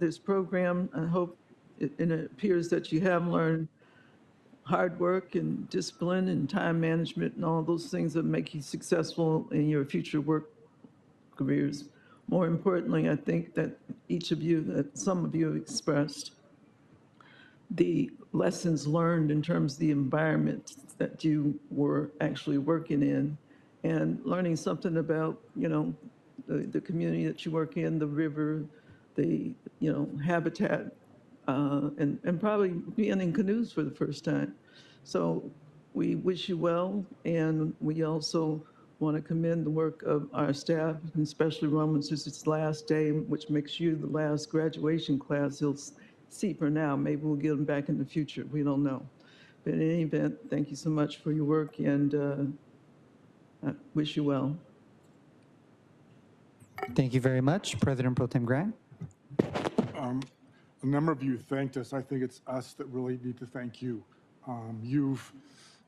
this program. I hope, and it appears that you have learned hard work and discipline and time management and all those things that make you successful in your future work careers. More importantly, I think that each of you, that some of you have expressed the lessons learned in terms of the environment that you were actually working in and learning something about, the community that you work in, the river, the, habitat, and probably being in canoes for the first time. So we wish you well, and we also want to commend the work of our staff, and especially Roman, since it's last day, which makes you the last graduation class he'll see for now. Maybe we'll get him back in the future. We don't know. But in any event, thank you so much for your work, and I wish you well. Thank you very much, President Pro Tem Grant. A number of you thanked us. I think it's us that really need to thank you. You've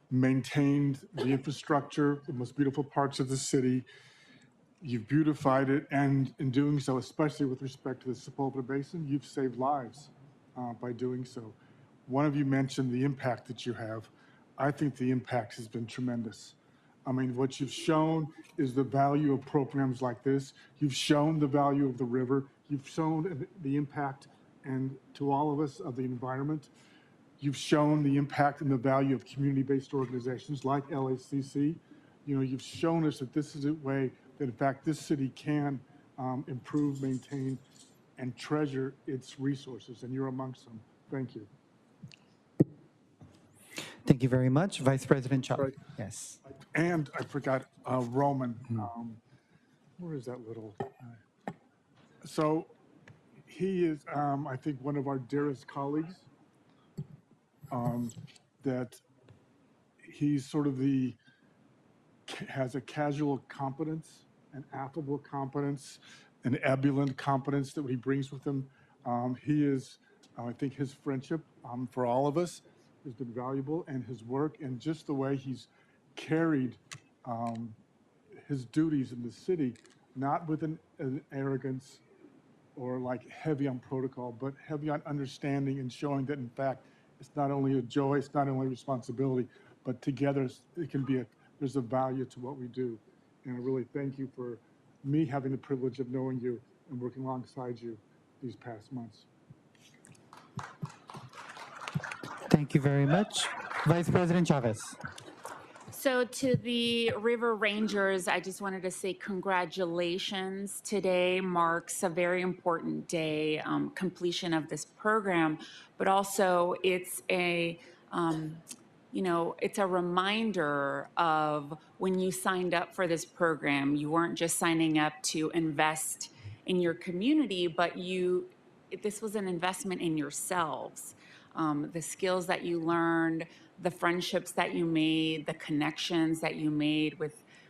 maintained the infrastructure, the most beautiful parts of the city. You've beautified it, and in doing so, especially with respect to the Sepulveda Basin, you've saved lives by doing so. One of you mentioned the impact that you have. I think the impact has been tremendous. I mean, what you've shown is the value of programs like this. You've shown the value of the river. You've shown the impact and to all of us of the environment. You've shown the impact and the value of community-based organizations like LACC. You've shown us that this is a way that, in fact, this city can improve, maintain, and treasure its resources, and you're amongst them. Thank you. Thank you very much. Vice President Chavez. Right. Yes. And I forgot Roman. Where is that little? So he is, I think, one of our dearest colleagues. That he's sort of has a casual competence, an affable competence, an ebullient competence that he brings with him. He is, I think his friendship for all of us has been valuable, and his work and just the way he's carried his duties in the city, not with an arrogance or like heavy on protocol, but heavy on understanding and showing that, in fact, it's not only a joy, it's not only a responsibility, but together it can be there's a value to what we do. And I really thank you for me having the privilege of knowing you and working alongside you these past months. Thank you very much. Vice President Chavez. So to the River Rangers, I just wanted to say congratulations. Today marks a very important day, completion of this program, but also it's a, it's a reminder of when you signed up for this program, you weren't just signing up to invest in your community, but this was an investment in yourselves. The skills that you learned, the friendships that you made, the connections that you made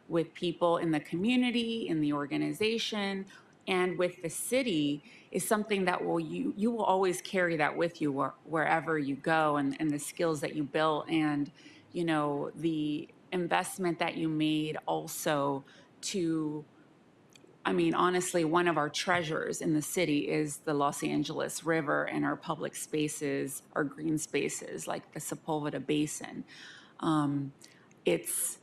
with people in the community, in the organization, and with the city is something that you will always carry that with you wherever you go, and the skills that you built, and the investment that you made also to, I mean, honestly, one of our treasures in the city is the Los Angeles River and our public spaces, our green spaces, like the Sepulveda Basin. It's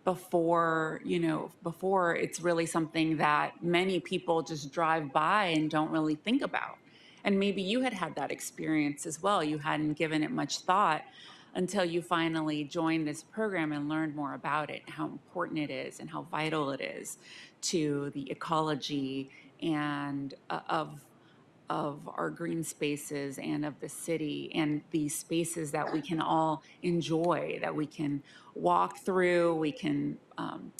before it's really something that many people just drive by and don't really think about. And maybe you had that experience as well. You hadn't given it much thought until you finally joined this program and learned more about it, how important it is and how vital it is to the ecology and of our green spaces and of the city, and these spaces that we can all enjoy, that we can walk through, we can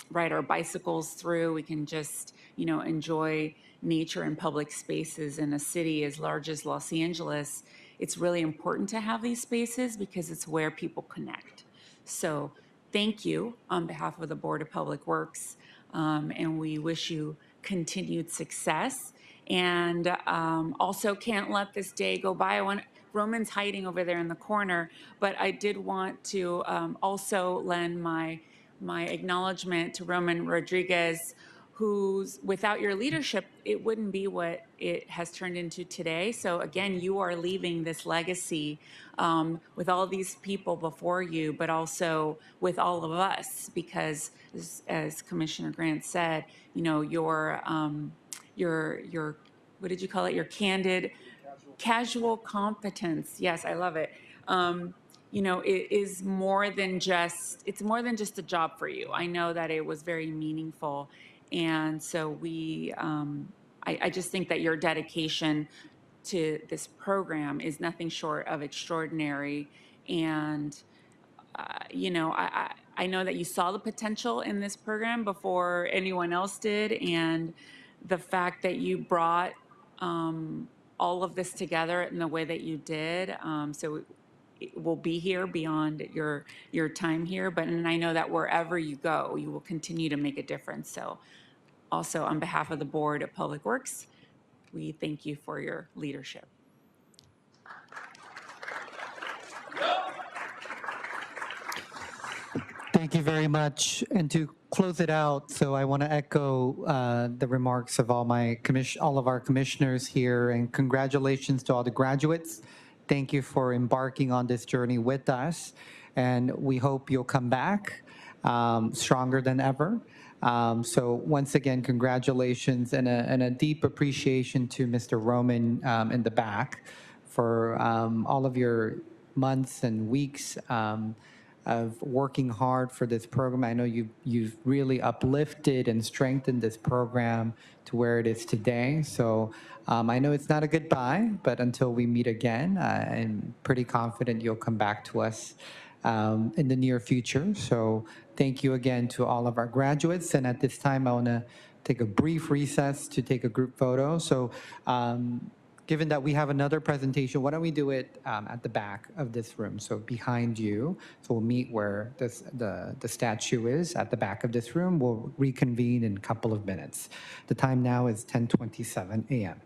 ride our bicycles through, we can just enjoy nature and public spaces in a city as large as Los Angeles. It's really important to have these spaces because it's where people connect. So thank you on behalf of the Board of Public Works, and we wish you continued success. And also can't let this day go by. Roman's hiding over there in the corner, but I did want to also lend my acknowledgement to Roman Rodriguez, who's without your leadership, it wouldn't be what it has turned into today. So again, you are leaving this legacy with all these people before you, but also with all of us, because as Commissioner Grant said, you know, your what did you call it? Your casual competence. Yes, I love it. You know, it is more than just, it's more than just a job for you. I know that it was very meaningful. And so I just think that your dedication to this program is nothing short of extraordinary. And, you know, I know that you saw the potential in this program before anyone else did. And the fact that you brought all of this together in the way that you did, so it will be here beyond your time here. But and I know that wherever you go, you will continue to make a difference. So also on behalf of the Board of Public Works, we thank you for your leadership. Thank you very much. And to close it out, so I want to echo the remarks of all of our commissioners here, and congratulations to all the graduates. Thank you for embarking on this journey with us, and we hope you'll come back stronger than ever. So once again, congratulations and a deep appreciation to Mr. Roman in the back for all of your months and weeks of working hard for this program. I know you've really uplifted and strengthened this program to where it is today. So I know it's not a goodbye, but until we meet again, I'm pretty confident you'll come back to us in the near future. So thank you again to all of our graduates. And at this time, I want to take a brief recess to take a group photo. So given that we have another presentation, why don't we do it at the back of this room, so behind you. So we'll meet where the statue is at the back of this room. We'll reconvene in a couple of minutes. The time now is 10:27 a.m.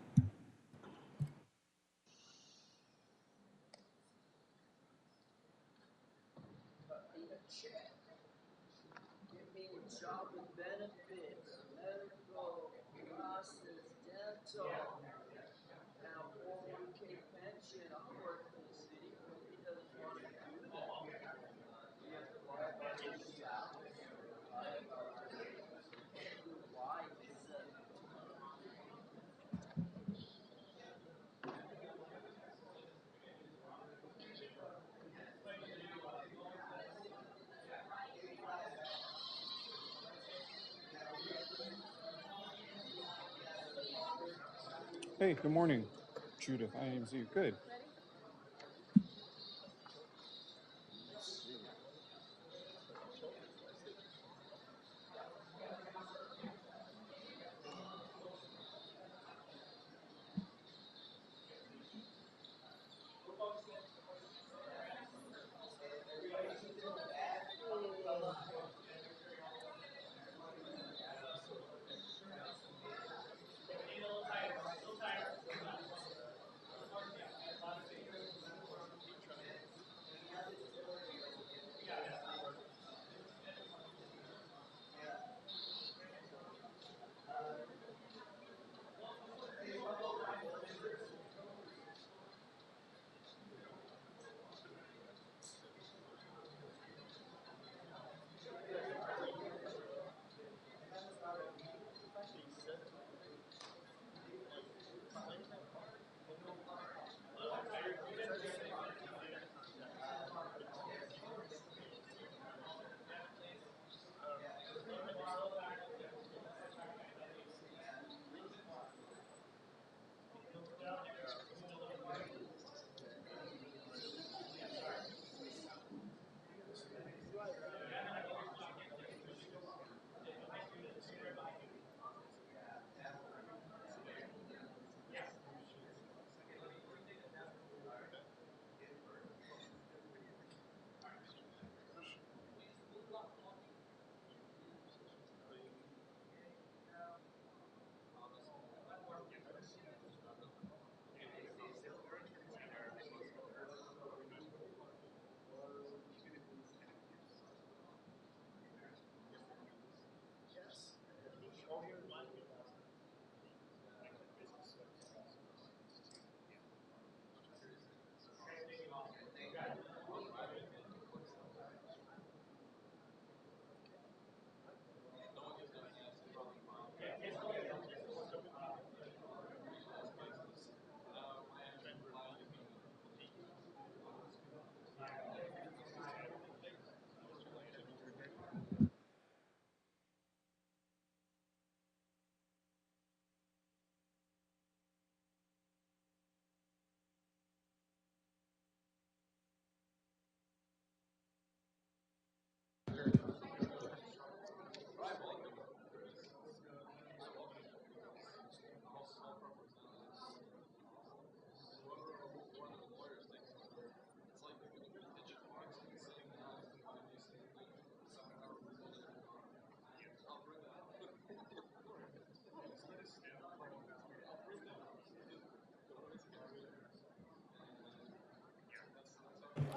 Hey, good morning, Judith, IMZ. Good.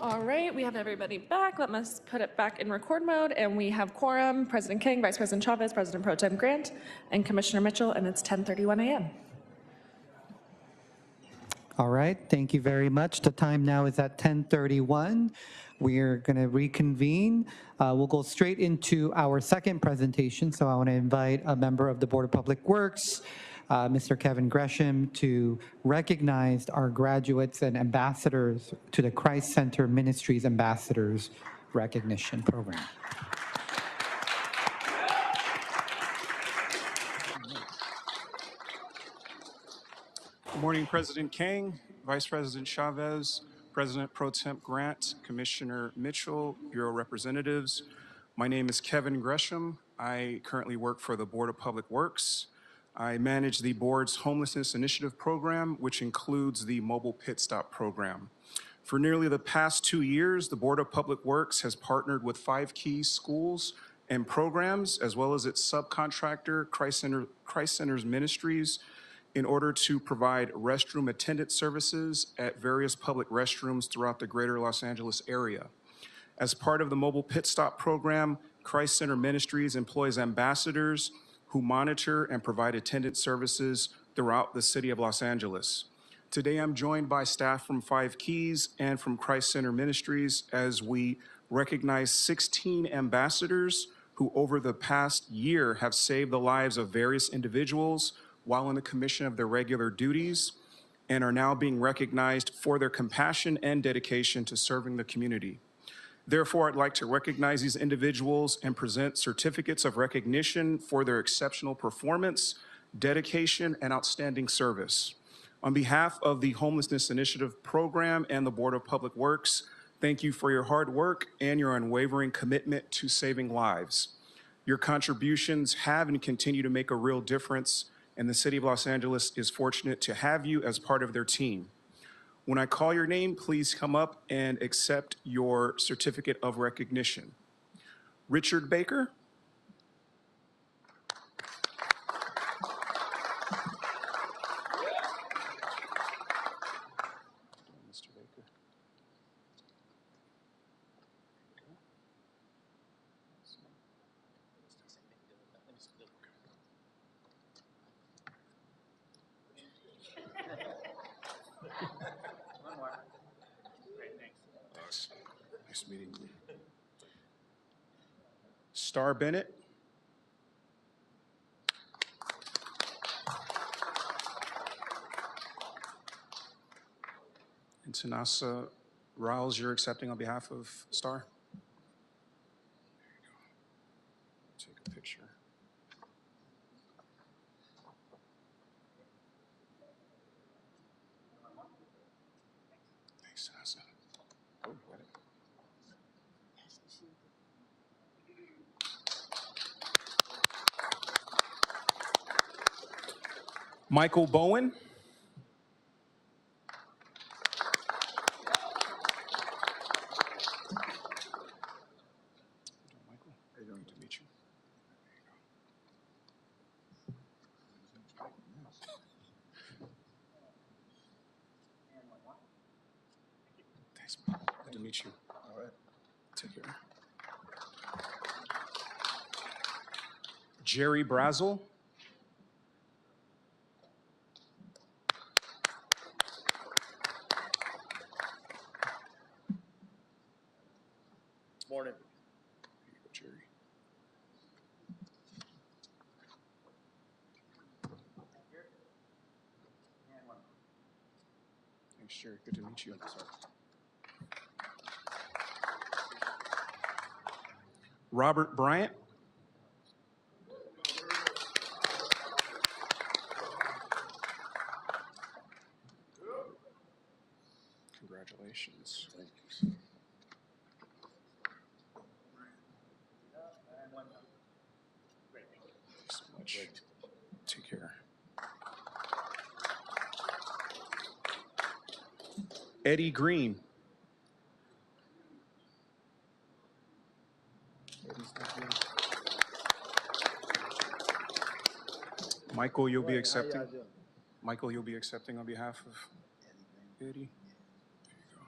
All right, we have everybody back. Let us put it back in record mode, and we have quorum, President King, Vice President Chavez, President Pro Tem Grant, and Commissioner Mitchell, and it's 10:31 a.m. All right, thank you very much. The time now is at 10:31. We're going to reconvene. We'll go straight into our second presentation. So I want to invite a member of the Board of Public Works, Mr. Kevin Gresham, to recognize our graduates and ambassadors to the Christ Center Ministries Ambassadors Recognition Program. Good morning, President King, Vice President Chavez, President Pro Temp Grant, Commissioner Mitchell, Bureau Representatives. My name is Kevin Gresham. I currently work for the Board of Public Works. I manage the board's Homelessness Initiative Program, which includes the Mobile Pit Stop Program. For nearly the past 2 years, the Board of Public Works has partnered with 5 Keys schools and programs, as well as its subcontractor, Christ Centers Ministries, in order to provide restroom attendant services at various public restrooms throughout the greater Los Angeles area. As part of the Mobile Pit Stop program, Christ Center Ministries employs ambassadors who monitor and provide attendant services throughout the city of Los Angeles. Today, I'm joined by staff from 5 Keys and from Christ Center Ministries as we recognize 16 ambassadors who over the past year have saved the lives of various individuals while in the commission of their regular duties and are now being recognized for their compassion and dedication to serving the community. Therefore, I'd like to recognize these individuals and present certificates of recognition for their exceptional performance, dedication, and outstanding service. On behalf of the Homelessness Initiative Program and the Board of Public Works, thank you for your hard work and your unwavering commitment to saving lives. Your contributions have and continue to make a real difference, and the City of Los Angeles is fortunate to have you as part of their team. When I call your name, please come up and accept your certificate of recognition. Richard Baker. Mr. Baker. Nice meeting you. Star Bennett. And Tanasa Riles, you're accepting on behalf of Star? Take a picture. Thanks, Tanasa. Oh, what? Michael Bowen. Michael, how are you doing? Good to meet you. Thanks, Michael. Good to meet you. All right. Take care. Jerry Brazel. Morning. Here you go, Jerry. Thanks, Jerry. Good to meet you. Robert Bryant. Congratulations. Thank you. Thanks so much. Take care. Eddie Green. Michael, you'll be accepting. Michael, you'll be accepting on behalf of Eddie. There you go.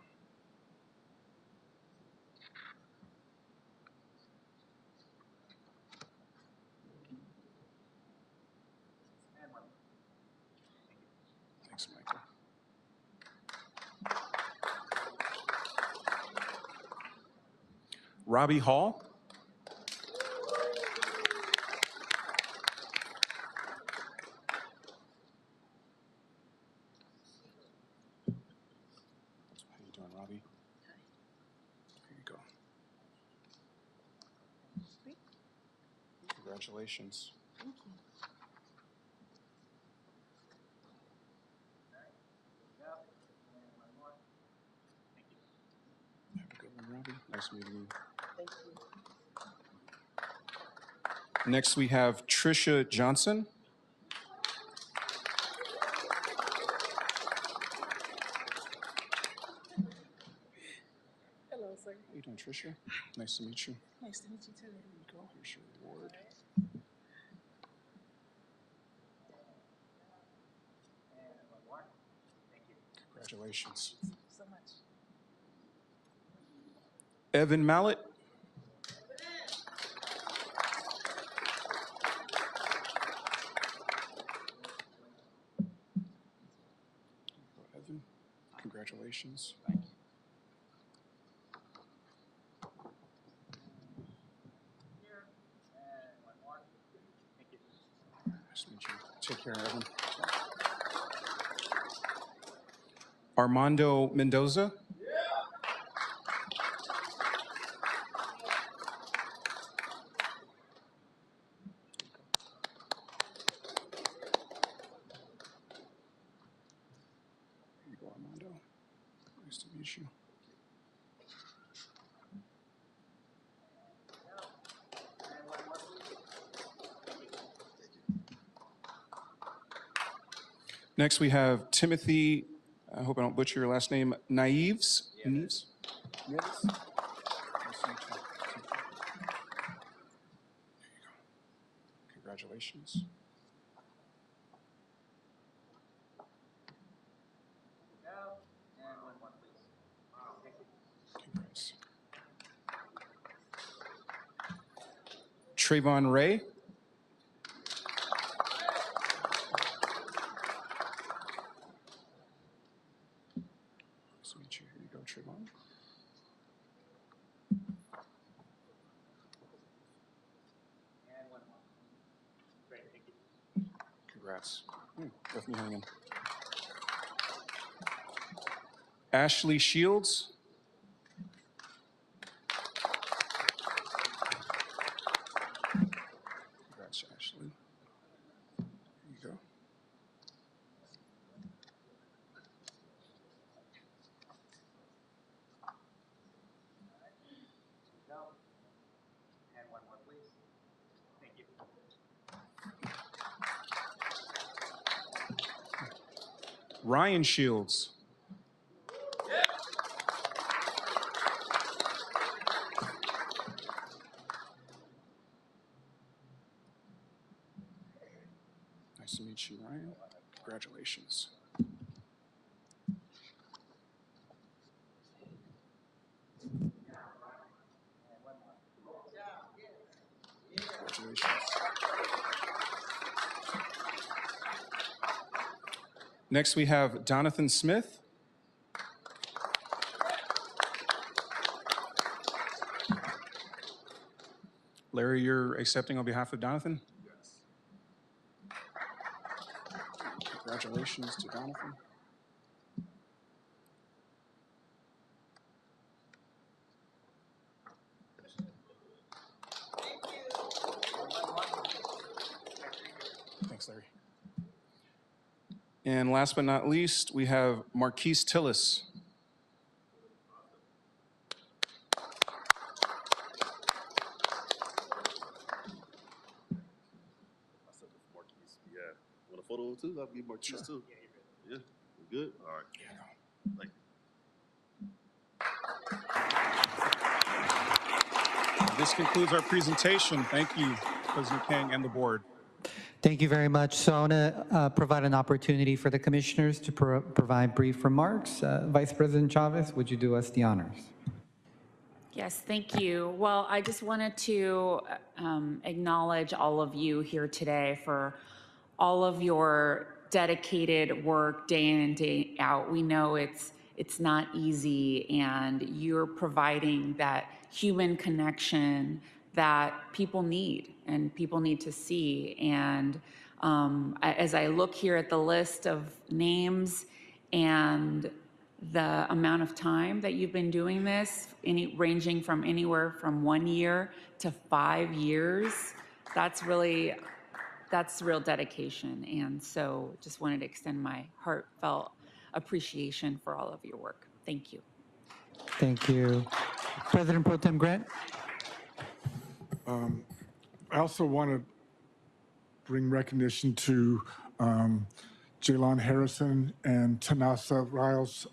Robbie Hall. How you doing, Robbie? There you go. Congratulations. Have a good one, Robbie. Nice meeting you. Next, we have Trisha Johnson. Hello, sir. How you doing, Trisha? Nice to meet you. Nice to meet you too. There you go. Here's your award. Congratulations. So much. Evan Mallet. Evan, congratulations. Nice to meet you. Take care, Evan. Armando Mendoza. There you go, Armando. Nice to meet you. Next, we have Timothy, I hope I don't butcher your last name, Nieves? Nieves? Nieves? Nice to meet you. There you go. Congratulations. Congrats. Trayvon Ray. Nice to meet you. Here you go, Trayvon. Congrats. Left me hanging. Ashley Shields. Congrats, Ashley. Here you go. Ryan Shields. Nice to meet you, Ryan. Congratulations. Congratulations. Next, we have Donathan Smith. Larry, you're accepting on behalf of Donathan? Yes. Congratulations to Donathan. Thanks, Larry. And last but not least, we have Marquise Tillis. Yeah. Want a photo too? I'll give Marquise too. Yeah, we good? All right. Thank you. This concludes our presentation. Thank you, President King and the board. Thank you very much. So I want to provide an opportunity for the commissioners to provide brief remarks. Vice President Chavez, would you do us the honors? Yes, thank you. Well, I just wanted to acknowledge all of you here today for all of your dedicated work day in and day out. We know it's it's not easy, and you're providing that human connection that people need and people need to see. And as I look here at the list of names and the amount of time that you've been doing this, ranging from anywhere from 1 year to 5 years, that's real dedication. And so just wanted to extend my heartfelt appreciation for all of your work. Thank you. Thank you. President Pro Tem Grant? I also want to bring recognition to Jaylon Harrison and Tanasa Riles,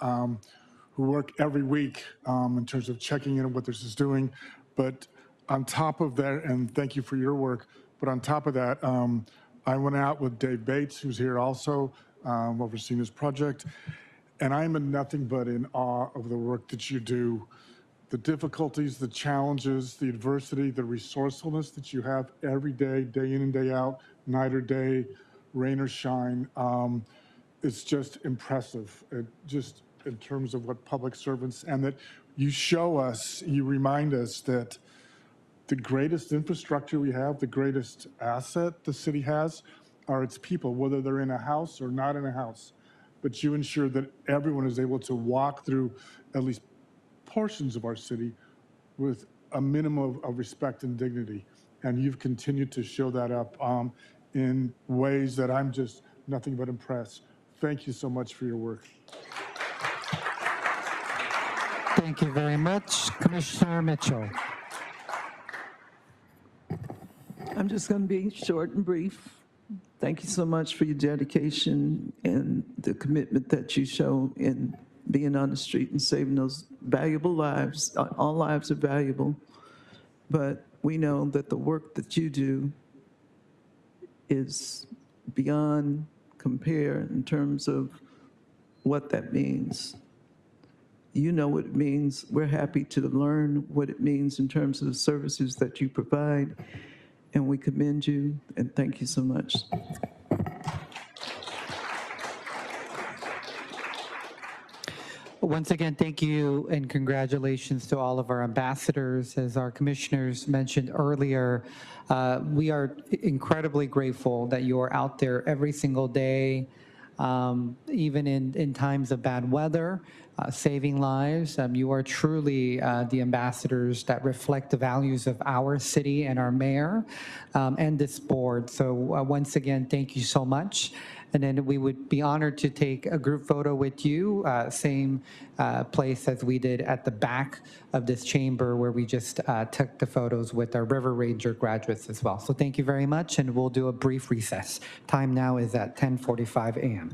who work every week in terms of checking in on what this is doing. But on top of that, and thank you for your work, but on top of that, I went out with Dave Bates, who's here also, overseeing this project, and I'm in nothing but in awe of the work that you do, the difficulties, the challenges, the adversity, the resourcefulness that you have every day, day in and day out, night or day, rain or shine. It's just impressive, just in terms of what public servants, and that you show us, you remind us that the greatest infrastructure we have, the greatest asset the city has, are its people, whether they're in a house or not in a house. But you ensure that everyone is able to walk through at least portions of our city with a minimum of respect and dignity. And you've continued to show that up in ways that I'm just nothing but impressed. Thank you so much for your work. Thank you very much. Commissioner Mitchell. I'm just going to be short and brief. Thank you so much for your dedication and the commitment that you show in being on the street and saving those valuable lives. All lives are valuable, but we know that the work that you do is beyond compare in terms of what that means. You know what it means. We're happy to learn what it means in terms of the services that you provide, and we commend you, and thank you so much. Once again, thank you and congratulations to all of our ambassadors. As our commissioners mentioned earlier, we are incredibly grateful that you are out there every single day, even in times of bad weather, saving lives. You are truly the ambassadors that reflect the values of our city and our mayor and this board. So once again, thank you so much. And then we would be honored to take a group photo with you, same place as we did at the back of this chamber where we just took the photos with our River Ranger graduates as well. So thank you very much, and we'll do a brief recess. Time now is at 10:45 a.m.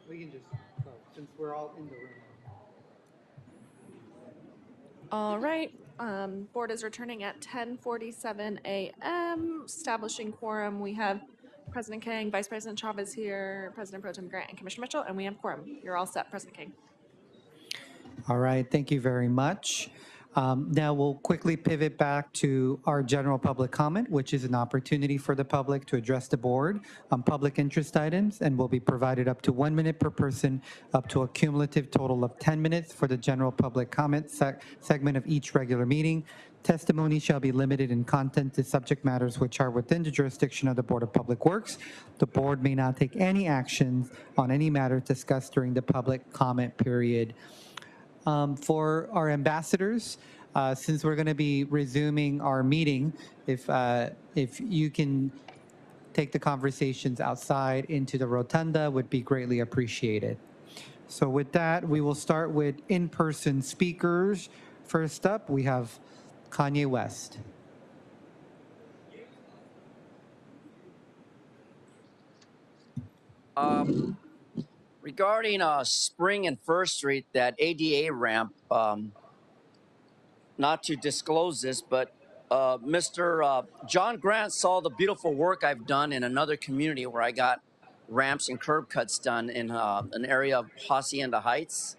We can just go, since we're all in the room. All right, board is returning at 10:47 a.m., establishing quorum. We have President King, Vice President Chavez here, President Pro Tem Grant, and Commissioner Mitchell, and we have quorum. You're all set, President King. All right, thank you very much. Now we'll quickly pivot back to our general public comment, which is an opportunity for the public to address the board on public interest items, and will be provided up to 1 minute per person, up to a cumulative total of 10 minutes for the general public comment segment of each regular meeting. Testimony shall be limited in content to subject matters which are within the jurisdiction of the Board of Public Works. The board may not take any actions on any matter discussed during the public comment period. For our ambassadors, since we're going to be resuming our meeting, if you can take the conversations outside into the rotunda, would be greatly appreciated. So with that, we will start with in-person speakers. First up, we have Kanye West. Regarding Spring and First Street, that ADA ramp, not to disclose this, but Mr. John Grant saw the beautiful work I've done in another community where I got ramps and curb cuts done in an area of Hacienda Heights,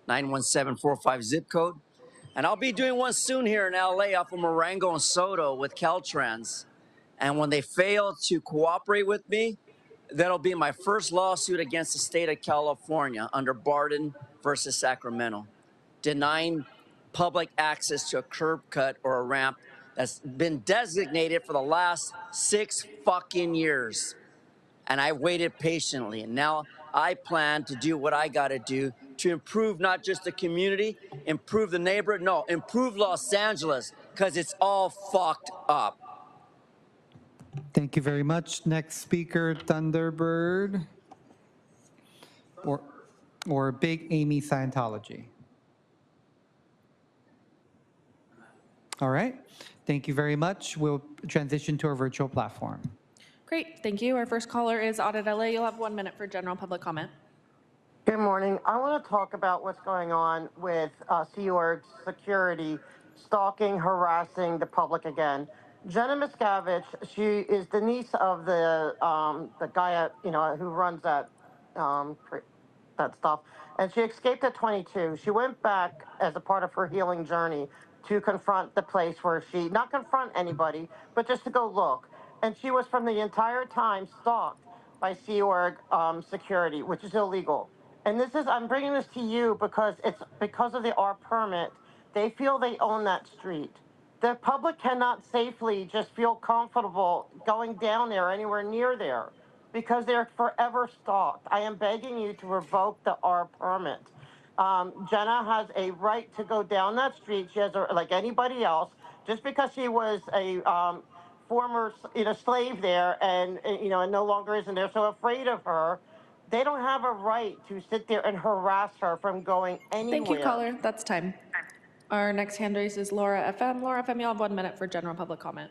91745 zip code. And I'll be doing one soon here in LA off of Marengo and Soto with Caltrans. And when they fail to cooperate with me, that'll be my first lawsuit against the state of California under Barden versus Sacramento, denying public access to a curb cut or a ramp that's been designated for the last 6 fucking years. And I waited patiently. And now I plan to do what I got to do to improve not just the community, improve the neighborhood, no, improve Los Angeles, because it's all fucked up. Thank you very much. Next speaker, Thunderbird, or Big Amy Scientology. All right, thank you very much. We'll transition to our virtual platform. Great, thank you. Our first caller is Audit LA. You'll have 1 minute for general public comment. Good morning. I want to talk about what's going on with Sea Org security stalking, harassing the public again. Jenna Miscavige, she is the niece of the guy at, who runs that that stuff, and she escaped at 22. She went back as a part of her healing journey to confront the place where she not confront anybody, but just to go look. And she was from the entire time stalked by Sea Org security, which is illegal. And this is, I'm bringing this to you because it's because of the R permit. They feel they own that street. The public cannot safely just feel comfortable going down there, anywhere near there, because they're forever stalked. I am begging you to revoke the R permit. Jenna has a right to go down that street. She has, like anybody else, just because she was a former, slave there and, and no longer is, and they're so afraid of her. They don't have a right to sit there and harass her from going anywhere. Thank you, caller. That's time. Our next hand raise is Laura FM. Laura FM, you'll have 1 minute for general public comment.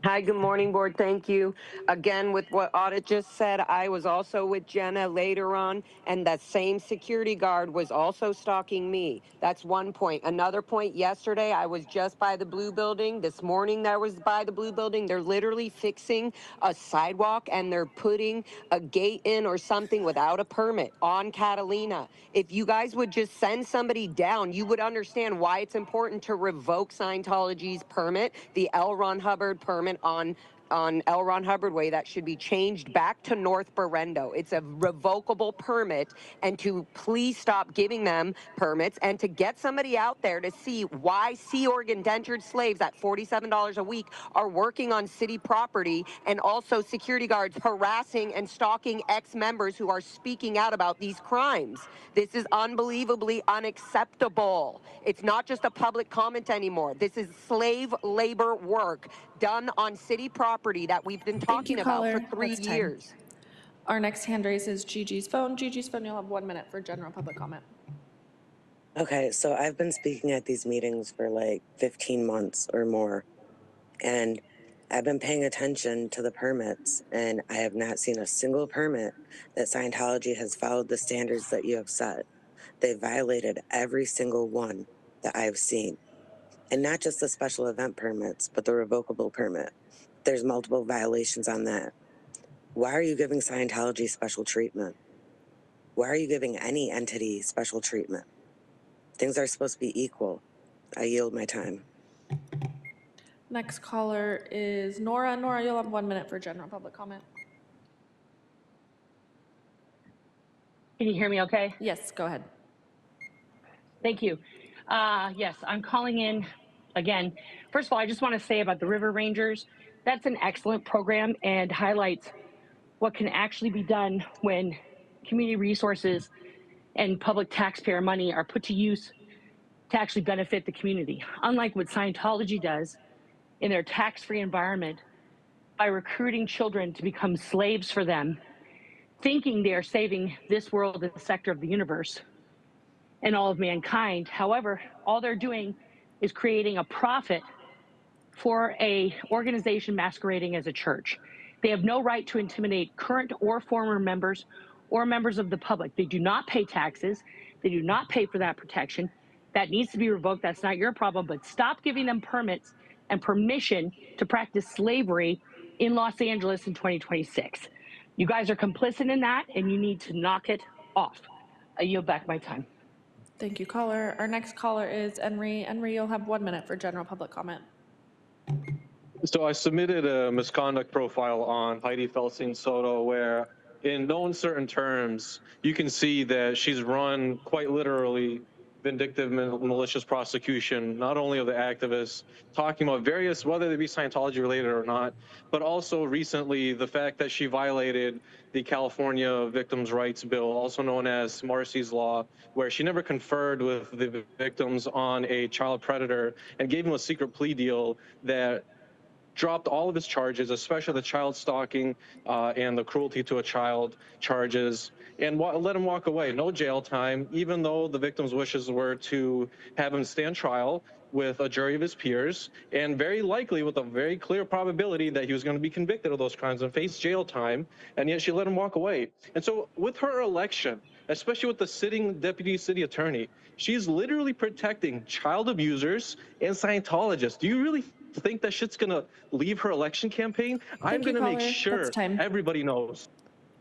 Hi, good morning, board. Thank you. Again, with what Audit just said, I was also with Jenna later on, and that same security guard was also stalking me. That's one point. Another point, yesterday, I was just by the Blue Building. This morning, I was by the Blue Building. They're literally fixing a sidewalk, and they're putting a gate in or something without a permit on Catalina. If you guys would just send somebody down, you would understand why it's important to revoke Scientology's permit, the L. Ron Hubbard permit on L. Ron Hubbard Way. That should be changed back to North Berrendo. It's a revocable permit, and to please stop giving them permits and to get somebody out there to see why Sea Org indentured slaves at $47 a week are working on city property, and also security guards harassing and stalking ex-members who are speaking out about these crimes. This is unbelievably unacceptable. It's not just a public comment anymore. This is slave labor work done on city property that we've been talking about for 3 years. Our next hand raise is Gigi's phone. Gigi's phone, you'll have 1 minute for general public comment. Okay, so I've been speaking at these meetings for like 15 months or more. And I've been paying attention to the permits, and I have not seen a single permit that Scientology has followed the standards that you have set. They violated every single one that I've seen. And not just the special event permits, but the revocable permit. There's multiple violations on that. Why are you giving Scientology special treatment? Why are you giving any entity special treatment? Things are supposed to be equal. I yield my time. Next caller is Nora. Nora, you'll have 1 minute for general public comment. Can you hear me okay? Yes, go ahead. Thank you. Yes, I'm calling in again. First of all, I just want to say about the River Rangers, that's an excellent program and highlights what can actually be done when community resources and public taxpayer money are put to use to actually benefit the community. Unlike what Scientology does in their tax-free environment by recruiting children to become slaves for them, thinking they are saving this world and the sector of the universe and all of mankind. However, all they're doing is creating a profit for a organization masquerading as a church. They have no right to intimidate current or former members or members of the public. They do not pay taxes. They do not pay for that protection. That needs to be revoked. That's not your problem, but stop giving them permits and permission to practice slavery in Los Angeles in 2026. You guys are complicit in that, and you need to knock it off. I yield back my time. Thank you, caller. Our next caller is Enri. Enri, you'll have 1 minute for general public comment. So I submitted a misconduct profile on Heidi Felsing Soto where in no uncertain terms, you can see that she's run quite literally vindictive malicious prosecution, not only of the activists, talking about various, whether they be Scientology related or not, but also recently the fact that she violated the California Victims' Rights Bill, also known as Marsy's Law, where she never conferred with the victims on a child predator and gave them a secret plea deal that dropped all of his charges, especially the child stalking and the cruelty to a child charges, and let him walk away. No jail time, even though the victim's wishes were to have him stand trial with a jury of his peers, and very likely with a very clear probability that he was going to be convicted of those crimes and face jail time, and yet she let him walk away. And so with her election, especially with the sitting deputy city attorney, she's literally protecting child abusers and Scientologists. Do you really think that shit's gonna leave her election campaign? I'm gonna make sure everybody knows.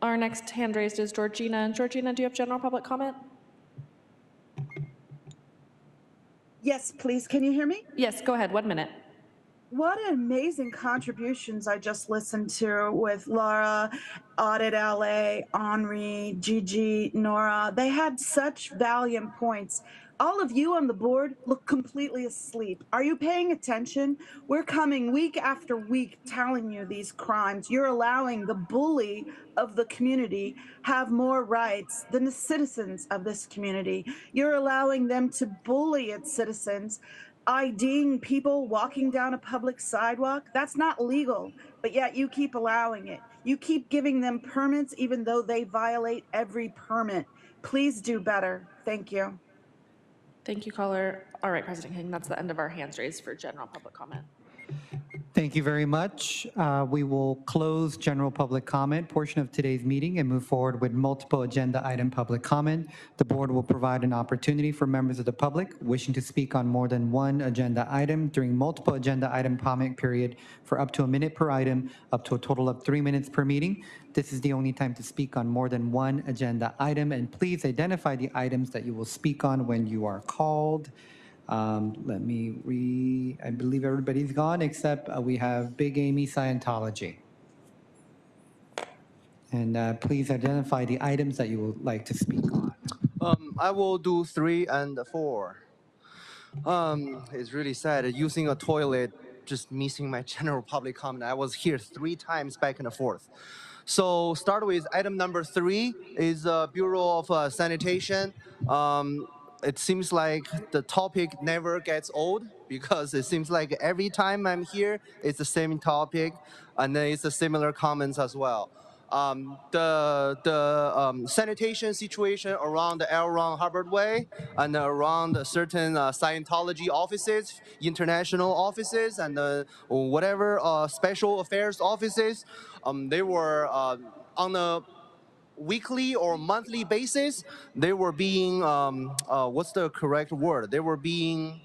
Our next hand raised is Georgina. Georgina, do you have general public comment? Yes, please. Can you hear me? Yes, go ahead. 1 minute. What amazing contributions I just listened to with Laura, Audit LA, Henri, Gigi, Nora. They had such valiant points. All of you on the board look completely asleep. Are you paying attention? We're coming week after week telling you these crimes. You're allowing the bully of the community have more rights than the citizens of this community. You're allowing them to bully its citizens, IDing people walking down a public sidewalk. That's not legal, but yet you keep allowing it. You keep giving them permits even though they violate every permit. Please do better. Thank you. Thank you, caller. All right, President King, that's the end of our hands raised for general public comment. Thank you very much. We will close general public comment portion of today's meeting and move forward with multiple agenda item public comment. The board will provide an opportunity for members of the public wishing to speak on more than one agenda item during multiple agenda item comment period for up to a minute per item, up to a total of 3 minutes per meeting. This is the only time to speak on more than one agenda item, and please identify the items that you will speak on when you are called. Let me I believe everybody's gone except we have Big Amy Scientology. And please identify the items that you would like to speak on. I will do 3 and 4. It's really sad using a toilet, just missing my general public comment. I was here 3 times back and forth. So start with item number 3 is Bureau of Sanitation. It seems like the topic never gets old because it seems like every time I'm here, it's the same topic and then it's the similar comments as well. the sanitation situation around the L. Ron Hubbard Way and around certain Scientology offices, international offices, and whatever special affairs offices, they were on a weekly or monthly basis, they were being what's the correct word? They were being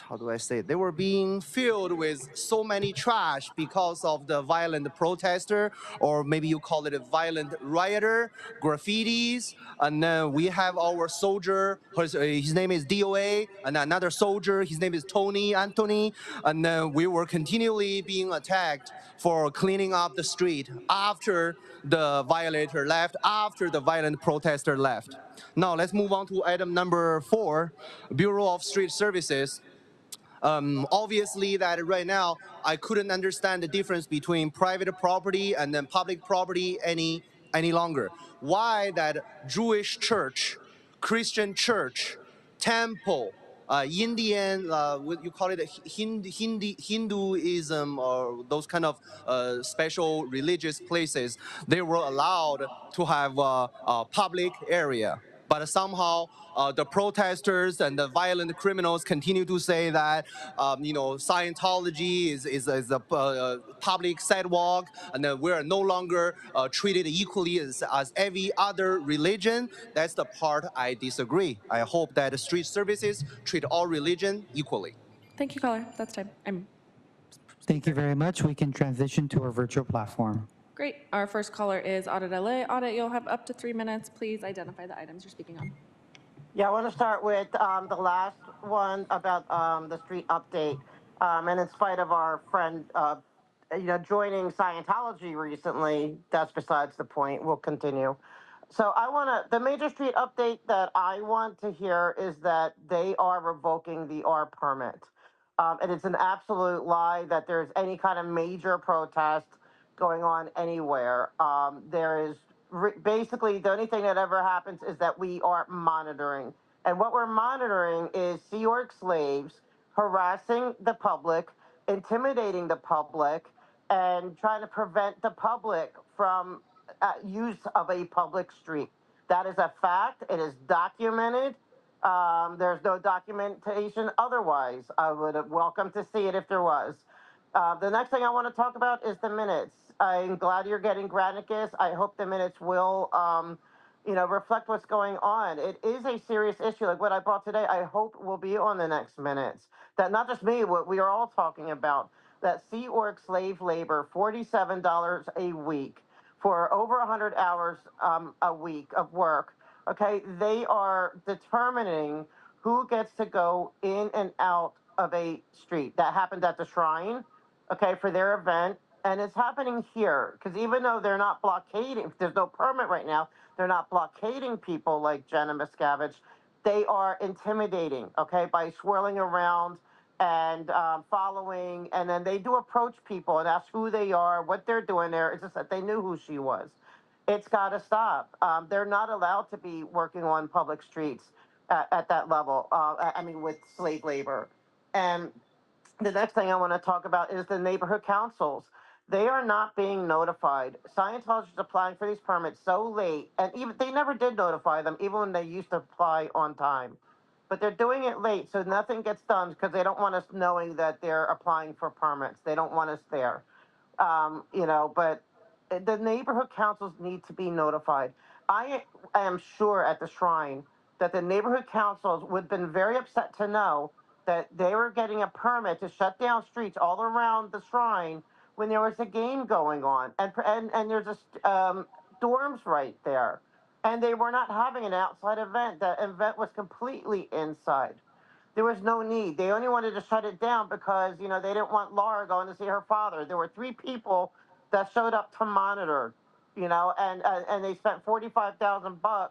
how do I say it? They were being filled with so many trash because of the violent protester, or maybe you call it a violent rioter, graffitis, and then we have our soldier, his name is DOA, and another soldier, his name is Tony Anthony, and then we were continually being attacked for cleaning up the street after the violator left, after the violent protester left. Now let's move on to item number 4, Bureau of Street Services. Obviously that right now I couldn't understand the difference between private property and then public property any longer. Why that Jewish church, Christian church, temple, Indian, you call it Hinduism, or those kind of special religious places, they were allowed to have a public area. But somehow the protesters and the violent criminals continue to say that, Scientology is a public sidewalk, and that we're no longer treated equally as every other religion. That's the part I disagree. I hope that street services treat all religion equally. Thank you, caller. That's time. Thank you very much. We can transition to our virtual platform. Great. Our first caller is Audit LA. Audit, you'll have up to 3 minutes. Please identify the items you're speaking on. Yeah, I want to start with the last one about the street update. And in spite of our friend, joining Scientology recently, that's besides the point. We'll continue. So the major street update that I want to hear is that they are revoking the R permit. And it's an absolute lie that there's any kind of major protest going on anywhere. There is basically the only thing that ever happens is that we are monitoring. And what we're monitoring is Sea Org slaves harassing the public, intimidating the public, and trying to prevent the public from use of a public street. That is a fact. It is documented. There's no documentation otherwise. I would welcome to see it if there was. The next thing I want to talk about is the minutes. I'm glad you're getting Granicus. I hope the minutes will, reflect what's going on. It is a serious issue. Like what I brought today, I hope will be on the next minutes. That not just me, what we are all talking about, that Sea Org slave labor, $47 a week for over 100 hours a week of work. Okay, they are determining who gets to go in and out of a street. That happened at the Shrine, okay, for their event. And it's happening here, because even though they're not blockading, there's no permit right now, they're not blockading people like Jenna Miscavige, they are intimidating, okay, by swirling around and following, and then they do approach people and ask who they are, what they're doing there. It's just that they knew who she was. It's got to stop. They're not allowed to be working on public streets at that level, with slave labor. And the next thing I want to talk about is the neighborhood councils. They are not being notified. Scientology is applying for these permits so late, and even they never did notify them, even when they used to apply on time. But they're doing it late, so nothing gets done because they don't want us knowing that they're applying for permits. They don't want us there. But the neighborhood councils need to be notified. I am sure at the Shrine that the neighborhood councils would have been very upset to know that they were getting a permit to shut down streets all around the Shrine when there was a game going on, and there's dorms right there, and they were not having an outside event. The event was completely inside. There was no need. They only wanted to shut it down because they didn't want Laura going to see her father. There were 3 people that showed up to monitor, and they spent $45,000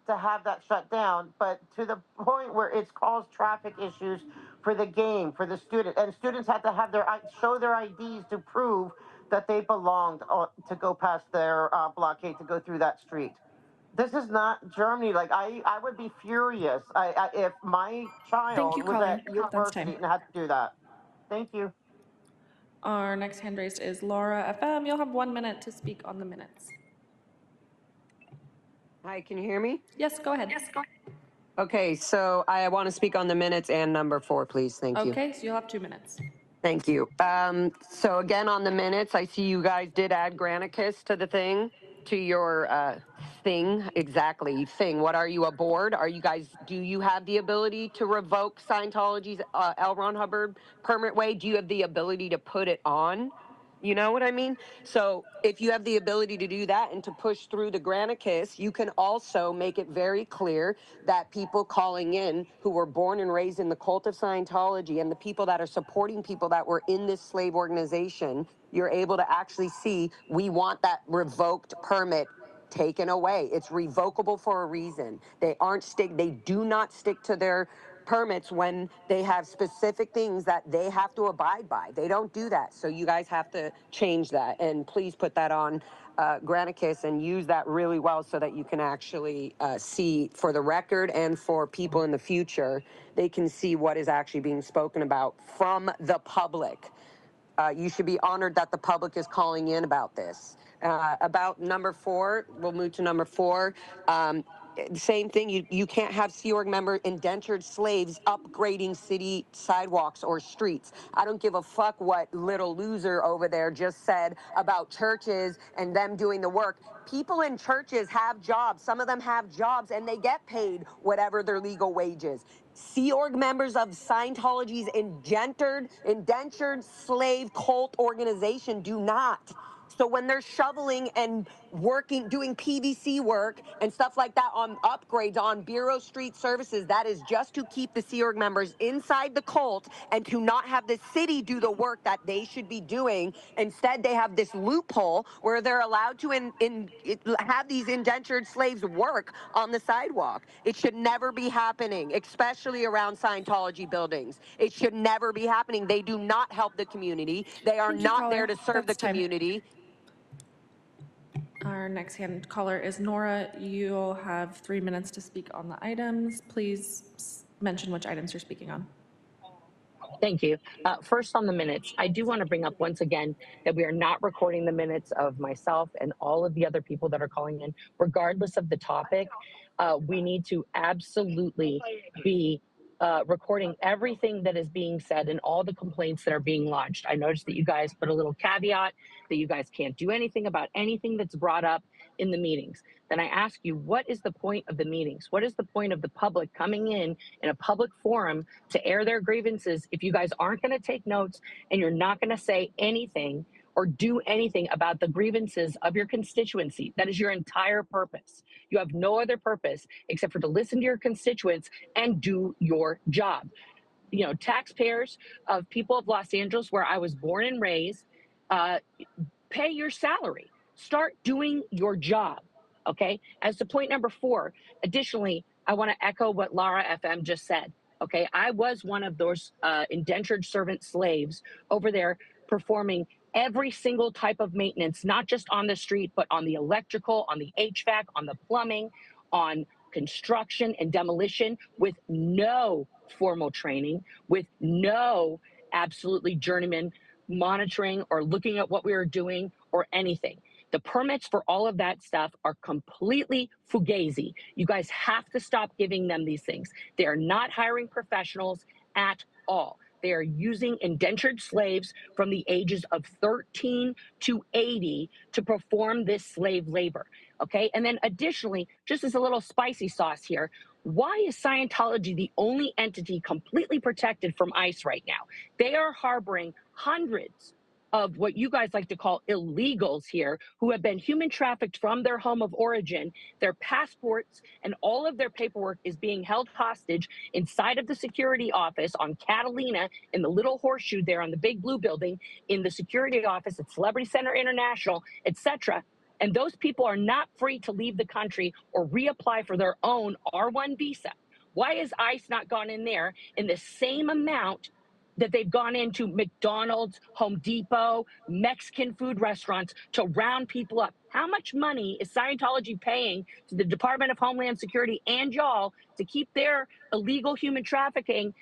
to have that shut down, but to the point where it's caused traffic issues for the game, for the student, and students had to have show their IDs to prove that they belonged to go past their blockade to go through that street. This is not Germany. Like I would be furious if my child was at university and had to do that. Thank you. Our next hand raised is Laura FM. You'll have 1 minute to speak on the minutes. Hi, can you hear me? Yes, go ahead. Okay, so I want to speak on the minutes and number 4, please. Thank you. Okay, so you'll have 2 minutes. Thank you. So again, on the minutes, I see you guys did add Granicus to the thing, to your thing. Exactly, thing. What are you, a board? Are you guys, do you have the ability to revoke Scientology's L. Ron Hubbard permit way? Do you have the ability to put it on? You know what I mean? So if you have the ability to do that and to push through the Granicus, you can also make it very clear that people calling in who were born and raised in the cult of Scientology and the people that are supporting people that were in this slave organization, you're able to actually see, we want that revoked permit taken away. It's revocable for a reason. They do not stick to their permits when they have specific things that they have to abide by. They don't do that. So you guys have to change that. And please put that on Granicus and use that really well so that you can actually see for the record and for people in the future, they can see what is actually being spoken about from the public. You should be honored that the public is calling in about this. About number 4, we'll move to number 4. Same thing, you can't have Sea Org member indentured slaves upgrading city sidewalks or streets. I don't give a fuck what little loser over there just said about churches and them doing the work. People in churches have jobs. Some of them have jobs and they get paid whatever their legal wages. Sea Org members of Scientology's indentured slave cult organization do not. So when they're shoveling and working, doing PVC work and stuff like that on upgrades on Bureau Street services, that is just to keep the Sea Org members inside the cult and to not have the city do the work that they should be doing. Instead, they have this loophole where they're allowed to have these indentured slaves work on the sidewalk. It should never be happening, especially around Scientology buildings. It should never be happening. They do not help the community. They are Thank you, not there caller. to serve That's the time. community. Our next hand caller is Nora. You'll have 3 minutes to speak on the items. Please mention which items you're speaking on. Thank you. First on the minutes, I do want to bring up once again that we are not recording the minutes of myself and all of the other people that are calling in, regardless of the topic. We need to absolutely be recording everything that is being said and all the complaints that are being lodged. I noticed that you guys put a little caveat that you guys can't do anything about anything that's brought up in the meetings. Then I ask you, what is the point of the meetings? What is the point of the public coming in a public forum to air their grievances if you guys aren't going to take notes and you're not going to say anything or do anything about the grievances of your constituency? That is your entire purpose. You have no other purpose except for to listen to your constituents and do your job. You know, taxpayers of people of Los Angeles, where I was born and raised, pay your salary. Start doing your job, okay? As to point number 4, additionally, I want to echo what Lara FM just said, okay? I was one of those indentured servant slaves over there performing every single type of maintenance, not just on the street, but on the electrical, on the HVAC, on the plumbing, on construction and demolition with no formal training, with no absolutely journeyman monitoring or looking at what we were doing or anything. The permits for all of that stuff are completely fugazi. You guys have to stop giving them these things. They are not hiring professionals at all. They are using indentured slaves from the ages of 13 to 80 to perform this slave labor. Okay. And then additionally, just as a little spicy sauce here, why is Scientology the only entity completely protected from ICE right now? They are harboring hundreds of what you guys like to call illegals here who have been human trafficked from their home of origin. Their passports and all of their paperwork is being held hostage inside of the security office on Catalina in the little horseshoe there on the big blue building, in the security office at Celebrity Center International, etc. And those people are not free to leave the country or reapply for their own R1 visa. Why has ICE not gone in there in the same amount that they've gone into McDonald's, Home Depot, Mexican food restaurants to round people up? How much money is Scientology paying to the Department of Homeland Security and y'all to keep their illegal human trafficking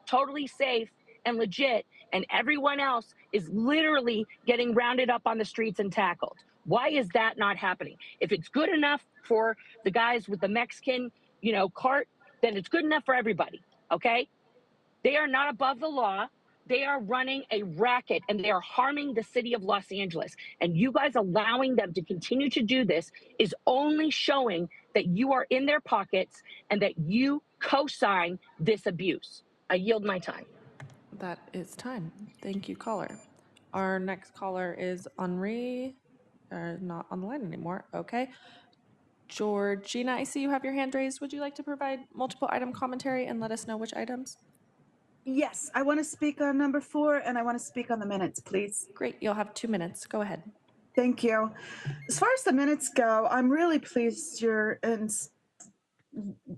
totally safe and legit and everyone else is literally getting rounded up on the streets and tackled. Why is that not happening? If it's good enough for the guys with the Mexican, cart, then it's good enough for everybody, okay? They are not above the law. They are running a racket and they are harming the city of Los Angeles. And you guys allowing them to continue to do this is only showing that you are in their pockets and that you co-sign this abuse. I yield my time. That is time. Thank you, caller. Our next caller is Henri. Not on the line anymore. Okay. Georgina, I see you have your hand raised. Would you like to provide multiple item commentary and let us know which items? Yes, I want to speak on number 4 and I want to speak on the minutes, please. Great. You'll have 2 minutes. Go ahead. Thank you. As far as the minutes go, I'm really pleased you're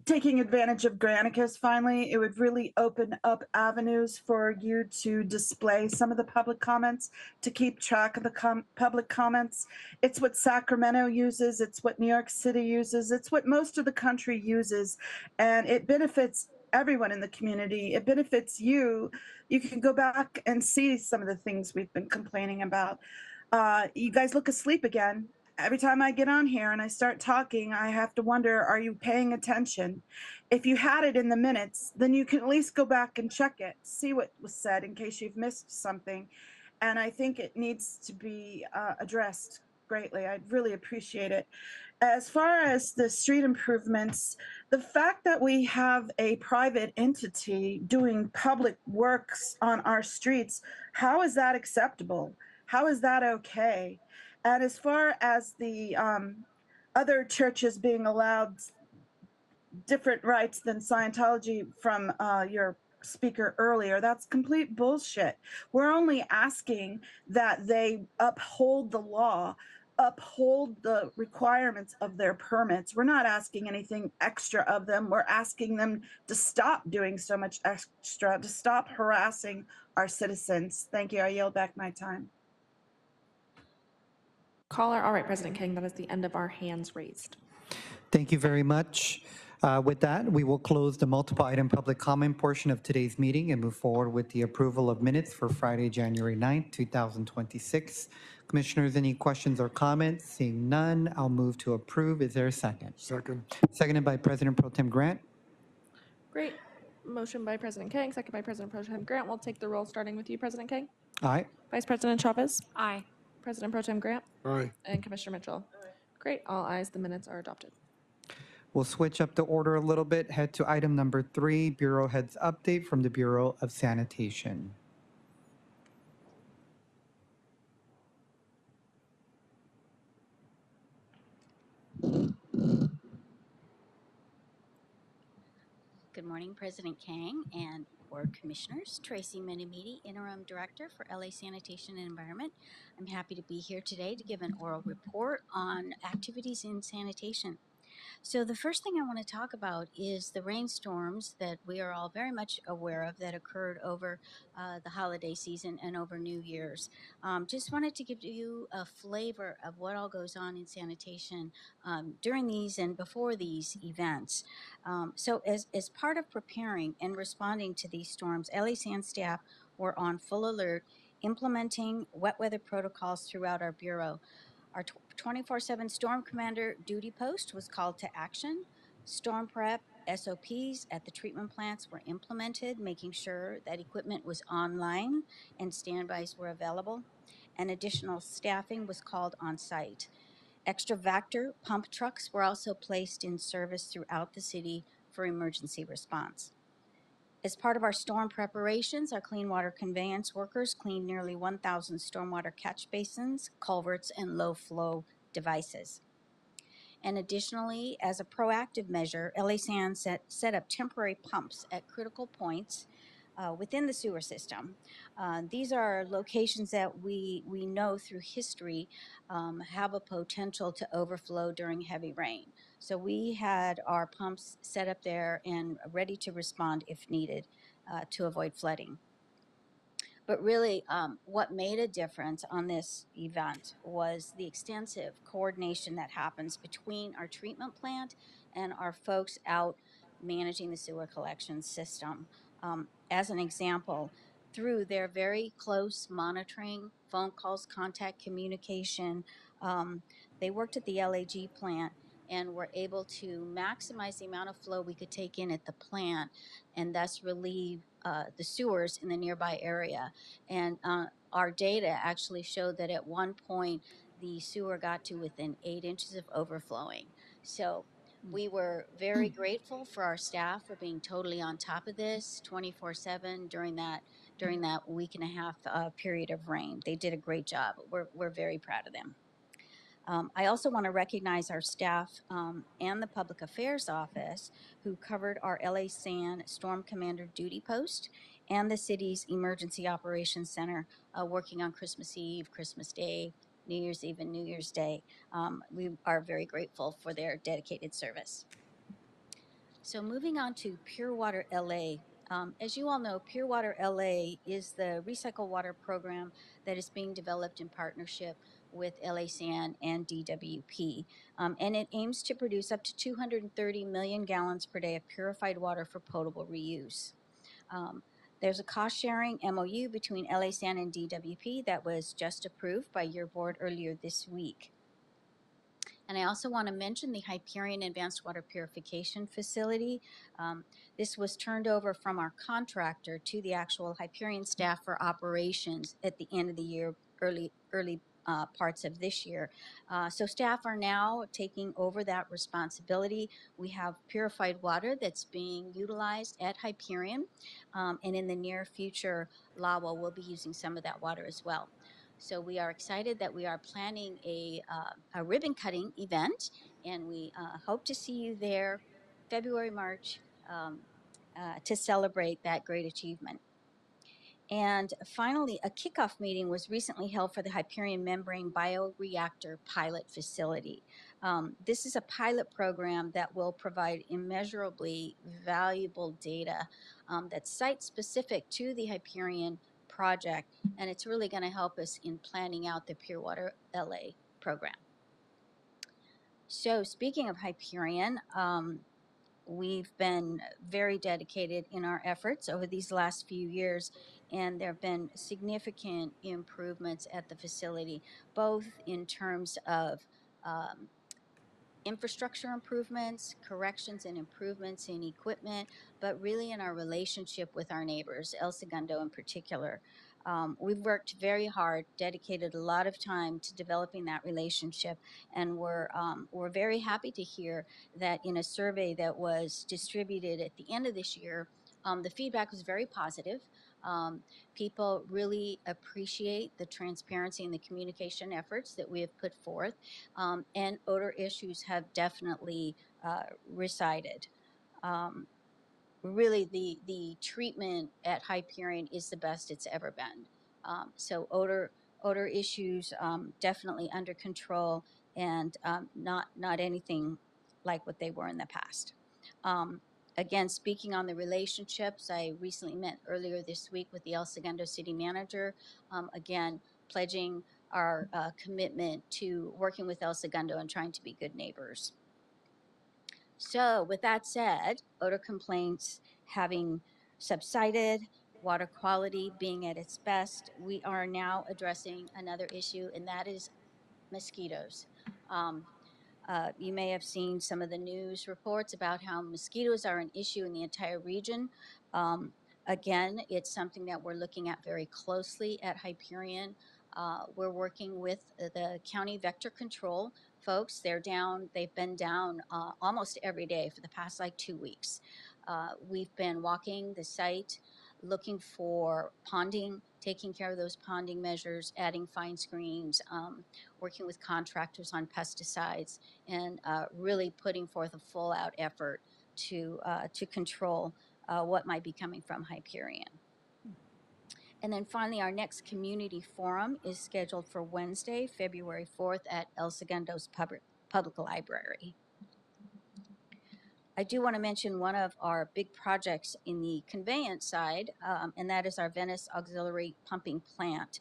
taking advantage of Granicus finally. It would really open up avenues for you to display some of the public comments, to keep track of the public comments. It's what Sacramento uses, it's what New York City uses, it's what most of the country uses, and it benefits everyone in the community. It benefits you. You can go back and see some of the things we've been complaining about. You guys look asleep again. Every time I get on here and I start talking, I have to wonder, are you paying attention? If you had it in the minutes, then you can at least go back and check it, see what was said in case you've missed something. And I think it needs to be addressed greatly. I'd really appreciate it. As far as the street improvements, the fact that we have a private entity doing public works on our streets, how is that acceptable? How is that okay? And as far as the other churches being allowed different rights than Scientology from your speaker earlier, that's complete bullshit. We're only asking that they uphold the law, uphold the requirements of their permits. We're not asking anything extra of them. We're asking them to stop doing so much extra, to stop harassing our citizens. Thank you. I yield back my time. Caller. All right, President King, that is the end of our hands raised. Thank you very much. With that, we will close the multiple item public comment portion of today's meeting and move forward with the approval of minutes for Friday, January 9th, 2026. Commissioners, any questions or comments? Seeing none, I'll move to approve. Is there a second? Second. Seconded by President Pro Tem Grant. Great. Motion by President King, second by President Pro Tem Grant. We'll take the roll starting with you, President King. Aye. Vice President Chavez. Aye. President Pro Tem Grant. Aye. And Commissioner Mitchell. Great. All ayes. The minutes are adopted. We'll switch up the order a little bit. Head to item number 3, Bureau Heads Update from the Bureau of Sanitation. Good morning, President Kang and Board Commissioners. Tracy Menimidi, Interim Director for LA Sanitation and Environment. I'm happy to be here today to give an oral report on activities in sanitation. So the first thing I want to talk about is the rainstorms that we are all very much aware of that occurred over the holiday season and over New Year's. Just wanted to give you a flavor of what all goes on in sanitation during these and before these events. So as part of preparing and responding to these storms, LA San staff were on full alert, implementing wet weather protocols throughout our bureau. Our 24/7 Storm Commander duty post was called to action. Storm prep SOPs at the treatment plants were implemented, making sure that equipment was online and standbys were available, and additional staffing was called on site. Extra Vector pump trucks were also placed in service throughout the city for emergency response. As part of our storm preparations, our clean water conveyance workers cleaned nearly 1,000 stormwater catch basins, culverts, and low flow devices. And additionally, as a proactive measure, LA San set up temporary pumps at critical points within the sewer system. These are locations that we know through history have a potential to overflow during heavy rain. So we had our pumps set up there and ready to respond if needed to avoid flooding. But really, what made a difference on this event was the extensive coordination that happens between our treatment plant and our folks out managing the sewer collection system. As an example, through their very close monitoring, phone calls, contact communication, they worked at the LAG plant and were able to maximize the amount of flow we could take in at the plant and thus relieve the sewers in the nearby area. And our data actually showed that at one point the sewer got to within 8 inches of overflowing. So we were very grateful for our staff for being totally on top of this 24/7 during that week and a half period of rain. They did a great job. We're very proud of them. I also want to recognize our staff and the Public Affairs Office who covered our LA San Storm Commander duty post and the city's Emergency Operations Center working on Christmas Eve, Christmas Day, New Year's Eve, and New Year's Day. We are very grateful for their dedicated service. So moving on to Pure Water LA. As you all know, Pure Water LA is the recycle water program that is being developed in partnership with LA San and DWP. And it aims to produce up to 230 million gallons per day of purified water for potable reuse. There's a cost-sharing MOU between LA San and DWP that was just approved by your board earlier this week. And I also want to mention the Hyperion Advanced Water Purification Facility. This was turned over from our contractor to the actual Hyperion staff for operations at the end of the year, early parts of this year. So staff are now taking over that responsibility. We have purified water that's being utilized at Hyperion, and in the near future, LAWA will be using some of that water as well. So we are excited that we are planning a ribbon cutting event, and we hope to see you there February, March to celebrate that great achievement. And finally, a kickoff meeting was recently held for the Hyperion Membrane Bioreactor Pilot Facility. This is a pilot program that will provide immeasurably valuable data that's site-specific to the Hyperion project, and it's really going to help us in planning out the Pure Water LA program. So speaking of Hyperion, we've been very dedicated in our efforts over these last few years, and there have been significant improvements at the facility, both in terms of infrastructure improvements, corrections and improvements in equipment, but really in our relationship with our neighbors, El Segundo in particular. We've worked very hard, dedicated a lot of time to developing that relationship, and we're very happy to hear that in a survey that was distributed at the end of this year, the feedback was very positive. People really appreciate the transparency and the communication efforts that we have put forth, and odor issues have definitely resided. Really, the treatment at Hyperion is the best it's ever been. So odor issues definitely under control, and not anything like what they were in the past. Again, speaking on the relationships, I recently met earlier this week with the El Segundo city manager, again, pledging our commitment to working with El Segundo and trying to be good neighbors. So with that said, odor complaints having subsided, water quality being at its best, we are now addressing another issue, and that is mosquitoes. You may have seen some of the news reports about how mosquitoes are an issue in the entire region. Again, it's something that we're looking at very closely at Hyperion. We're working with the county vector control folks. They've been down almost every day for the past 2 weeks. We've been walking the site, looking for ponding, taking care of those ponding measures, adding fine screens, working with contractors on pesticides, and really putting forth a full-out effort to control what might be coming from Hyperion. And then finally, our next community forum is scheduled for Wednesday, February 4th at El Segundo's Public Library. I do want to mention one of our big projects in the conveyance side, and that is our Venice Auxiliary Pumping Plant.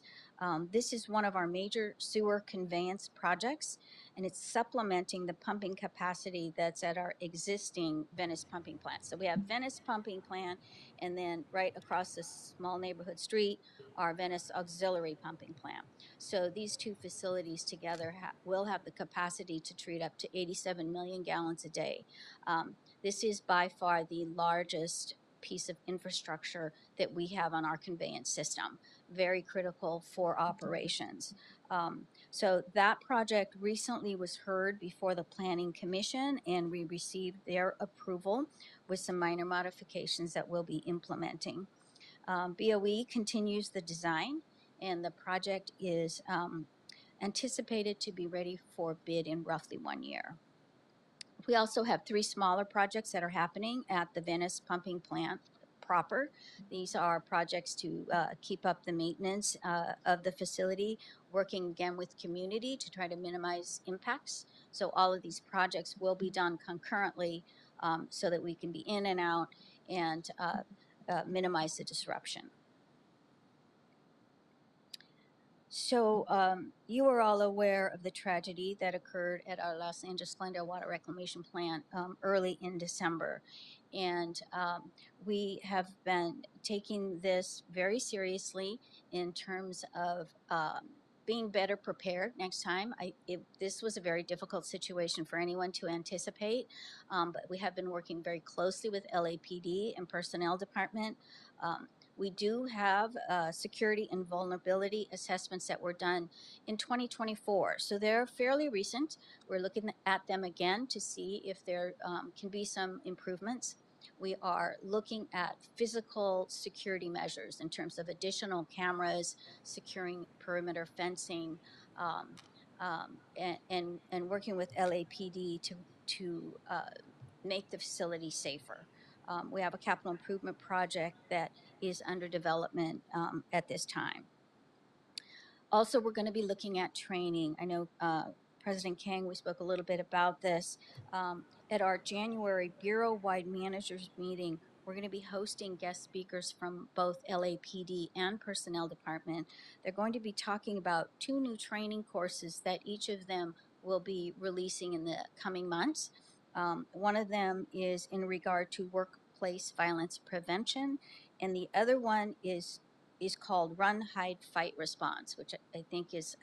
This is one of our major sewer conveyance projects, and it's supplementing the pumping capacity that's at our existing Venice pumping plant. So we have Venice pumping plant, and then right across the small neighborhood street, our Venice auxiliary pumping plant. So these two facilities together will have the capacity to treat up to 87 million gallons a day. This is by far the largest piece of infrastructure that we have on our conveyance system, very critical for operations. So that project recently was heard before the Planning Commission, and we received their approval with some minor modifications that we'll be implementing. BOE continues the design, and the project is anticipated to be ready for bid in roughly 1 year. We also have 3 smaller projects that are happening at the Venice pumping plant proper. These are projects to keep up the maintenance of the facility, working again with community to try to minimize impacts. So all of these projects will be done concurrently so that we can be in and out and minimize the disruption. So you are all aware of the tragedy that occurred at our Los Angeles Glendale Water Reclamation Plant early in December. And we have been taking this very seriously in terms of being better prepared next time. This was a very difficult situation for anyone to anticipate, but we have been working very closely with LAPD and Personnel Department. We do have security and vulnerability assessments that were done in 2024. So they're fairly recent. We're looking at them again to see if there can be some improvements. We are looking at physical security measures in terms of additional cameras, securing perimeter fencing, and working with LAPD to make the facility safer. We have a capital improvement project that is under development at this time. Also, we're going to be looking at training. I know President Kang, we spoke a little bit about this. At our January Bureau-wide managers meeting, we're going to be hosting guest speakers from both LAPD and Personnel Department. They're going to be talking about 2 new training courses that each of them will be releasing in the coming months. One of them is in regard to workplace violence prevention, and the other one is called Run, Hide, Fight, Response, which I think is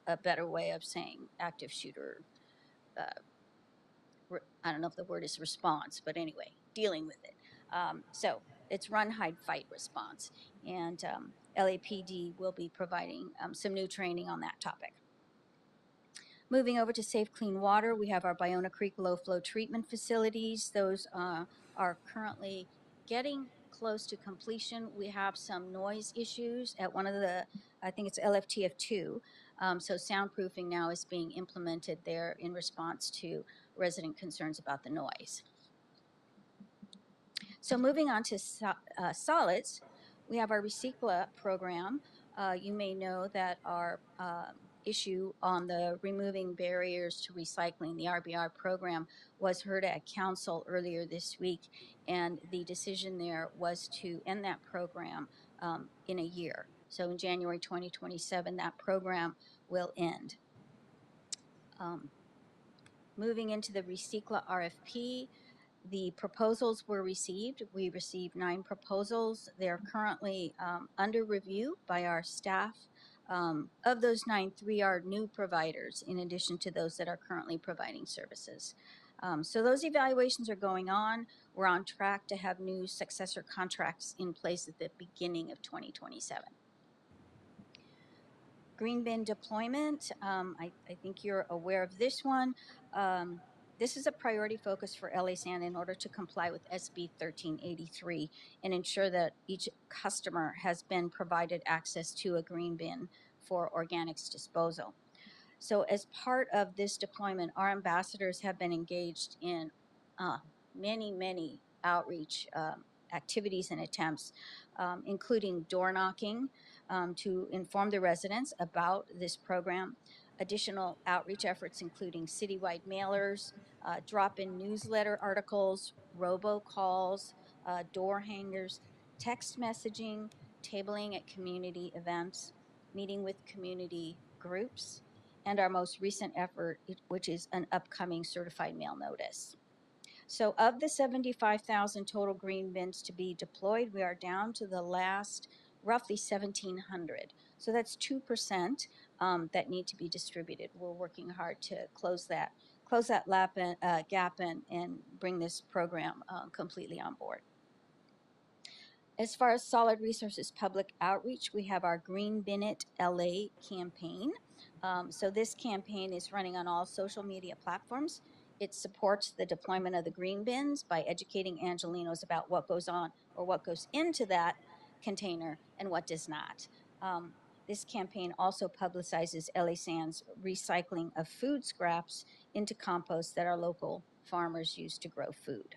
a better way of saying active shooter. I don't know if the word is response, but anyway, dealing with it. So it's Run, Hide, Fight, Response, and LAPD will be providing some new training on that topic. Moving over to Safe Clean Water, we have our Ballona Creek low flow treatment facilities. Those are currently getting close to completion. We have some noise issues at one of the, I think it's LFTF2. So soundproofing now is being implemented there in response to resident concerns about the noise. So moving on to solids, we have our Recycla program. You may know that our issue on the removing barriers to recycling, the RBR program, was heard at council earlier this week, and the decision there was to end that program in a year. So in January 2027, that program will end. Moving into the Recycla RFP, the proposals were received. We received 9 proposals. They're currently under review by our staff. Of those 9, 3 are new providers in addition to those that are currently providing services. So those evaluations are going on. We're on track to have new successor contracts in place at the beginning of 2027. Green bin deployment, I think you're aware of this one. This is a priority focus for LA San in order to comply with SB 1383 and ensure that each customer has been provided access to a green bin for organics disposal. So as part of this deployment, our ambassadors have been engaged in many outreach activities and attempts, including door knocking to inform the residents about this program, additional outreach efforts including citywide mailers, drop-in newsletter articles, robocalls, door hangers, text messaging, tabling at community events, meeting with community groups, and our most recent effort, which is an upcoming certified mail notice. So of the 75,000 total green bins to be deployed, we are down to the last roughly 1,700. So that's 2% that need to be distributed. We're working hard to close that gap and bring this program completely on board. As far as Solid Resources public outreach, we have our Green Bin It LA campaign. So this campaign is running on all social media platforms. It supports the deployment of the green bins by educating Angelenos about what goes on or what goes into that container and what does not. This campaign also publicizes LA Sands recycling of food scraps into compost that our local farmers use to grow food.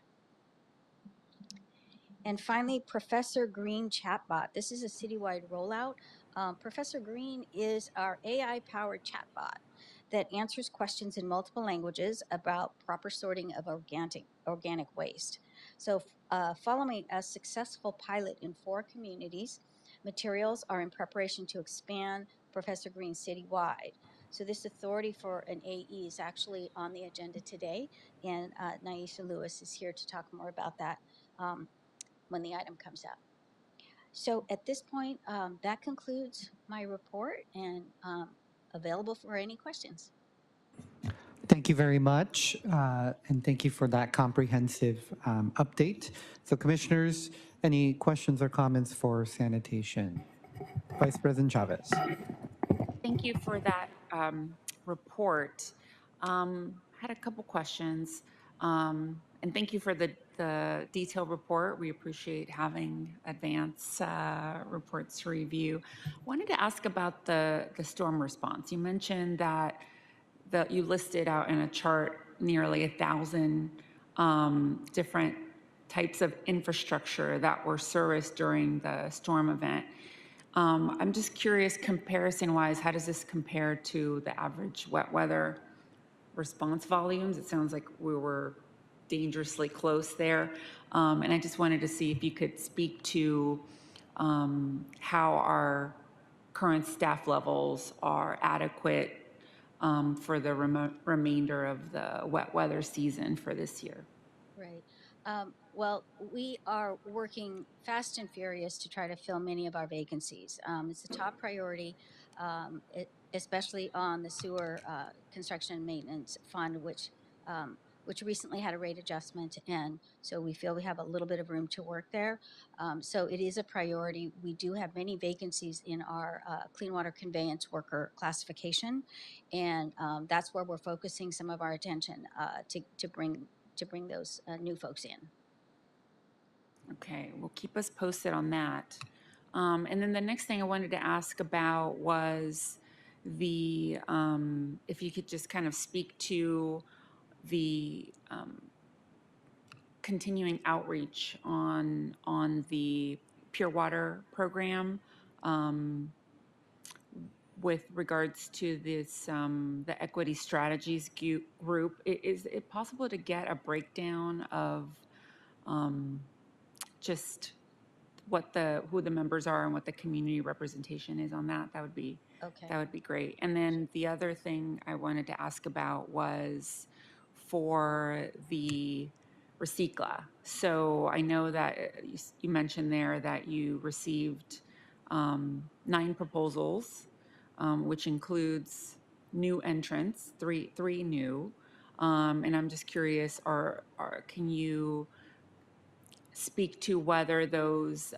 And finally, Professor Green chatbot. This is a citywide rollout. Professor Green is our AI-powered chatbot that answers questions in multiple languages about proper sorting of organic waste. So following a successful pilot in 4 communities, materials are in preparation to expand Professor Green citywide. So this authority for an AE is actually on the agenda today, and Naisha Lewis is here to talk more about that when the item comes up. So at this point, that concludes my report, and available for any questions. Thank you very much, and thank you for that comprehensive update. So commissioners, any questions or comments for sanitation? Vice President Chavez. Thank you for that report. Had a couple questions, and thank you for the detailed report. We appreciate having advance reports to review. Wanted to ask about the storm response. You mentioned that you listed out in a chart nearly 1,000 different types of infrastructure that were serviced during the storm event. I'm just curious, comparison-wise, how does this compare to the average wet weather response volumes? It sounds like we were dangerously close there. And I just wanted to see if you could speak to how our current staff levels are adequate for the remainder of the wet weather season for this year. Right. Well, we are working fast and furious to try to fill many of our vacancies. It's a top priority, especially on the sewer construction and maintenance fund, which recently had a rate adjustment, and so we feel we have a little bit of room to work there. So it is a priority. We do have many vacancies in our clean water conveyance worker classification, and that's where we're focusing some of our attention to bring those new folks in. Okay, well, keep us posted on that. And then the next thing I wanted to ask about was the, if you could just kind of speak to the continuing outreach on the Pure Water program with regards to this, the Equity Strategies group. Is it possible to get a breakdown of just who the members are and what the community representation is on that? That would be Okay. That would be great. And then the other thing I wanted to ask about was for the Recicla. So I know that you mentioned there that you received 9 proposals, which includes new entrants, three new. And I'm just curious, can you speak to whether those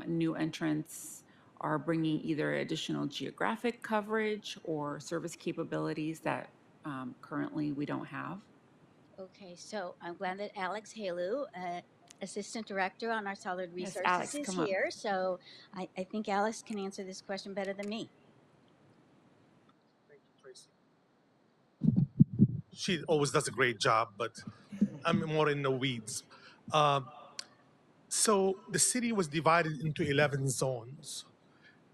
new entrants are bringing either additional geographic coverage or service capabilities that currently we don't have? Okay, so I'm glad that Alex Halu, Assistant Director on our Solid Yes, Resources, Alex, is come up. here. So I think Alex can answer this question better than me. She always does a great job, but I'm more in the weeds. So the city was divided into 11 zones.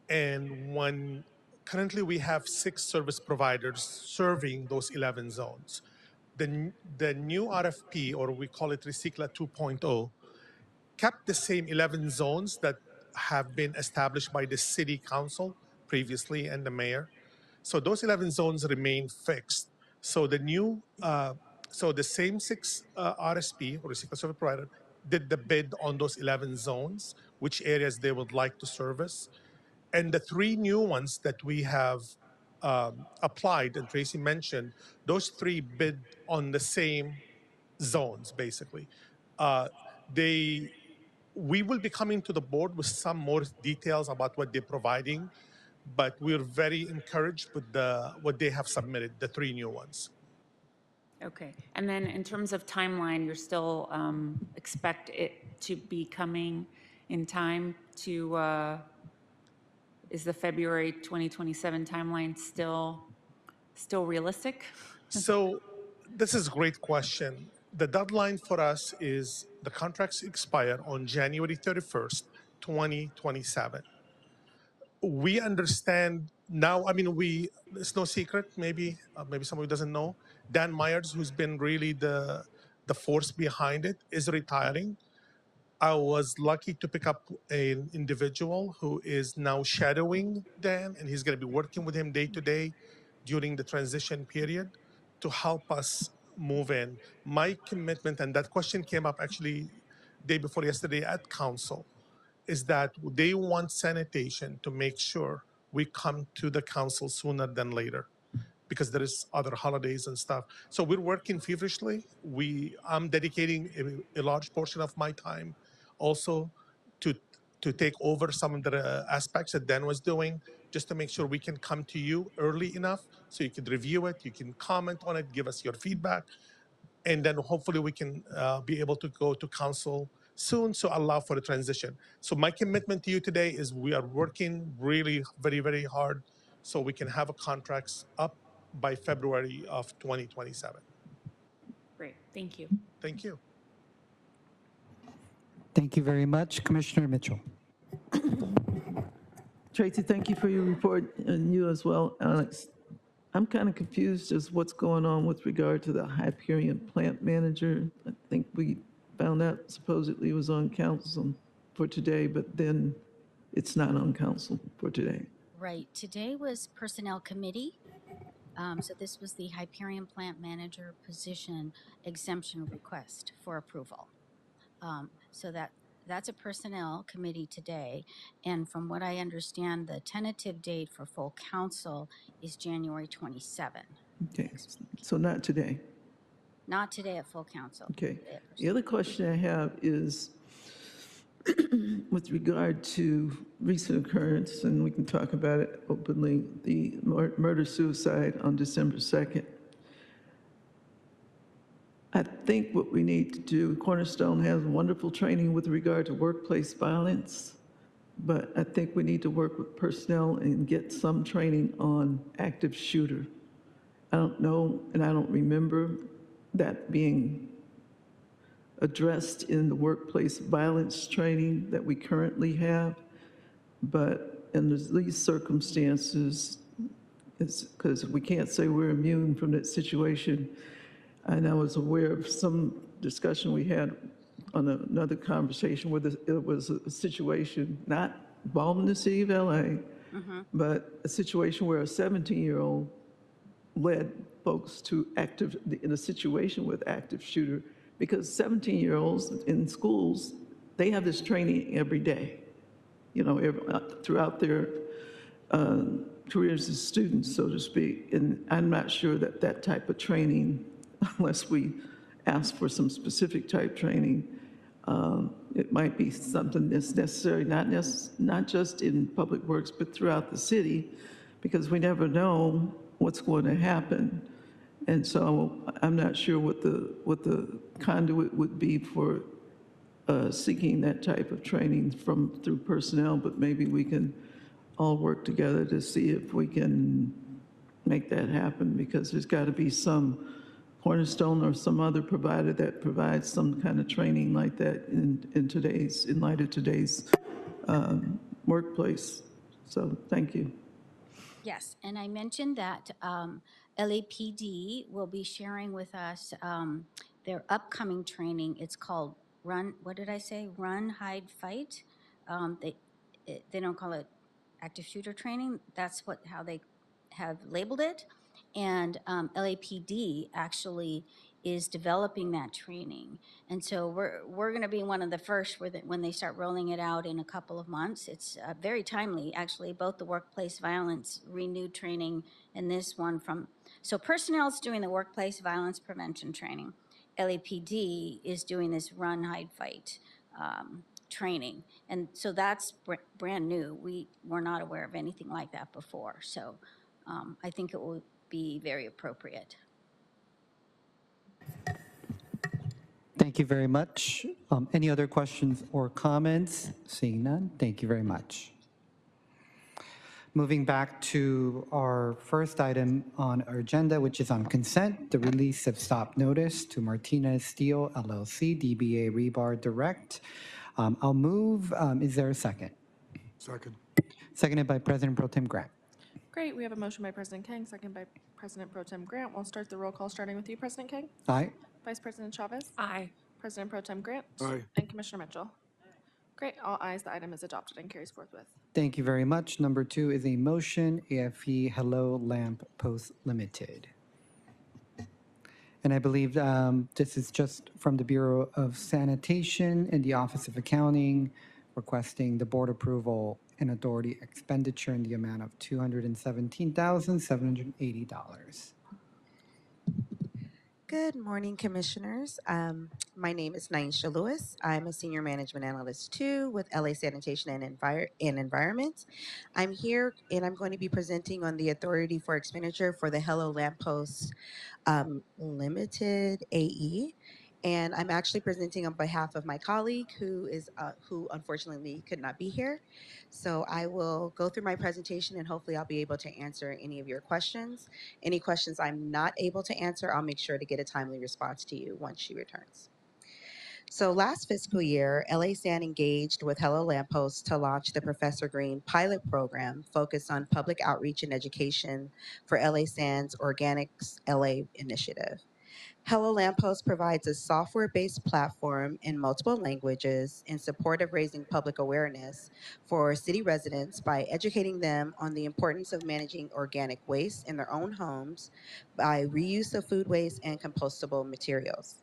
And currently we have 6 service providers serving those 11 zones. The new RFP, or we call it Recicla 2.0, kept the same 11 zones that have been established by the city council previously and the mayor. So those 11 zones remain fixed. So the new, so the same six RSP, or recycle service provider, did the bid on those 11 zones, which areas they would like to service. And the three new ones that we have applied, and Tracy mentioned, those three bid on the same zones, basically. They we will be coming to the board with some more details about what they're providing, but we're very encouraged with what they have submitted, the three new ones. Okay. And then in terms of timeline, you're still expect it to be coming in time to, is the February 2027 timeline still realistic? So this is a great question. The deadline for us is the contracts expire on January 31st, 2027. We understand now, I mean, it's no secret, maybe somebody doesn't know, Dan Myers, who's been really the force behind it, is retiring. I was lucky to pick up an individual who is now shadowing Dan, and he's going to be working with him day to day during the transition period to help us move in. My commitment, and that question came up actually day before yesterday at council, is that they want sanitation to make sure we come to the council sooner than later because there is other holidays and stuff. So we're working feverishly. I'm dedicating a large portion of my time also to take over some of the aspects that Dan was doing, just to make sure we can come to you early enough so you can review it, you can comment on it, give us your feedback, and then hopefully we can be able to go to council soon, so allow for the transition. So my commitment to you today is we are working really very, very hard so we can have a contracts up by February of 2027. Great, thank you. Thank you. Thank you very much. Commissioner Mitchell. Tracy, thank you for your report, and you as well, Alex. I'm kind of confused as what's going on with regard to the Hyperion plant manager. I think we found out supposedly it was on council for today, but then it's not on council for today. Right. Today was Personnel Committee. So this was the Hyperion Plant Manager position exemption request for approval. So that's a Personnel Committee today. And from what I understand, the tentative date for full council is January 27. Okay, so not today. Not today at full council. Okay. The other question I have is with regard to recent occurrence, and we can talk about it openly, the murder-suicide on December 2nd. I think what we need to do, Cornerstone has wonderful training with regard to workplace violence, but I think we need to work with personnel and get some training on active shooter. I don't know, and I don't remember that being addressed in the workplace violence training that we currently have, but in these circumstances, it's because we can't say we're immune from that situation. And I was aware of some discussion we had on another conversation where it was a situation not involving the city of LA, but a situation where a 17-year-old led folks to in a situation with active shooter, because 17-year-olds in schools, they have this training every day, you know, throughout their careers as students, so to speak. And I'm not sure that that type of training, unless we ask for some specific type training, it might be something that's necessary, not just in public works, but throughout the city, because we never know what's going to happen. And so I'm not sure what the conduit would be for seeking that type of training through personnel, but maybe we can all work together to see if we can make that happen, because there's got to be some Cornerstone or some other provider that provides some kind of training like that in light of today's workplace. So thank you. Yes, and I mentioned that LAPD will be sharing with us their upcoming training. It's called Run, what did I say? Run, Hide, Fight. They don't call it active shooter training. That's how they have labeled it. And LAPD actually is developing that training. And so we're going to be one of the first when they start rolling it out in a couple of months. It's very timely, actually, both the workplace violence renewed training and this one so personnel is doing the workplace violence prevention training. LAPD is doing this run, hide, fight training. And so that's brand new. We were not aware of anything like that before. So I think it will be very appropriate. Thank you very much. Any other questions or comments? Seeing none, thank you very much. Moving back to our first item on our agenda, which is on consent, the release of stop notice to Martinez Steel LLC, DBA Rebar Direct. I'll move. Is there a second? Second. Seconded by President Pro Tem Grant. Great. We have a motion by President King, second by President Pro Tem Grant. We'll start the roll call starting with you, President King. Aye. Vice President Chavez. Aye. President Pro Tem Grant. Aye. And Commissioner Mitchell. Great. All ayes. The item is adopted and carries forthwith. Thank you very much. Number 2 is a motion, AFE Hello Lamp Post Limited. And I believe this is just from the Bureau of Sanitation and the Office of Accounting, requesting the board approval and authority expenditure in the amount of $217,780. Good morning, Commissioners. My name is Naisha Lewis. I'm a Senior Management Analyst 2 with LA Sanitation and Environment. I'm here and I'm going to be presenting on the authority for expenditure for the Hello Lamppost Limited AE. And I'm actually presenting on behalf of my colleague who unfortunately could not be here. So I will go through my presentation and hopefully I'll be able to answer any of your questions. Any questions I'm not able to answer, I'll make sure to get a timely response to you once she returns. So last fiscal year, LA San engaged with Hello Lamppost to launch the Professor Green pilot program focused on public outreach and education for LA San's Organics LA initiative. Hello Lamppost provides a software-based platform in multiple languages in support of raising public awareness for city residents by educating them on the importance of managing organic waste in their own homes by reuse of food waste and compostable materials.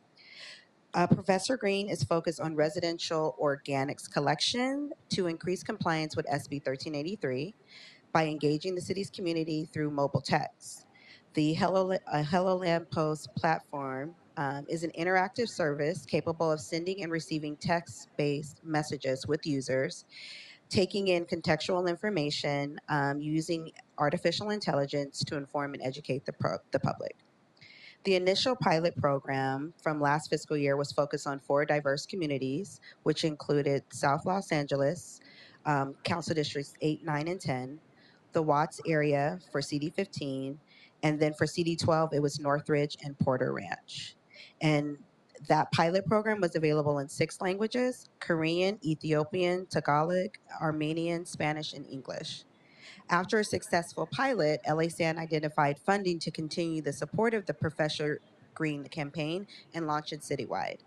Professor Green is focused on residential organics collection to increase compliance with SB 1383 by engaging the city's community through mobile text. The Hello Lamppost platform is an interactive service capable of sending and receiving text-based messages with users, taking in contextual information, using artificial intelligence to inform and educate the public. The initial pilot program from last fiscal year was focused on 4 diverse communities, which included South Los Angeles, Council Districts 8, 9, and 10, the Watts area for CD15, and then for CD12, it was Northridge and Porter Ranch. And that pilot program was available in 6 languages: Korean, Ethiopian, Tagalog, Armenian, Spanish, and English. After a successful pilot, LA San identified funding to continue the support of the Professor Green campaign and launch it citywide.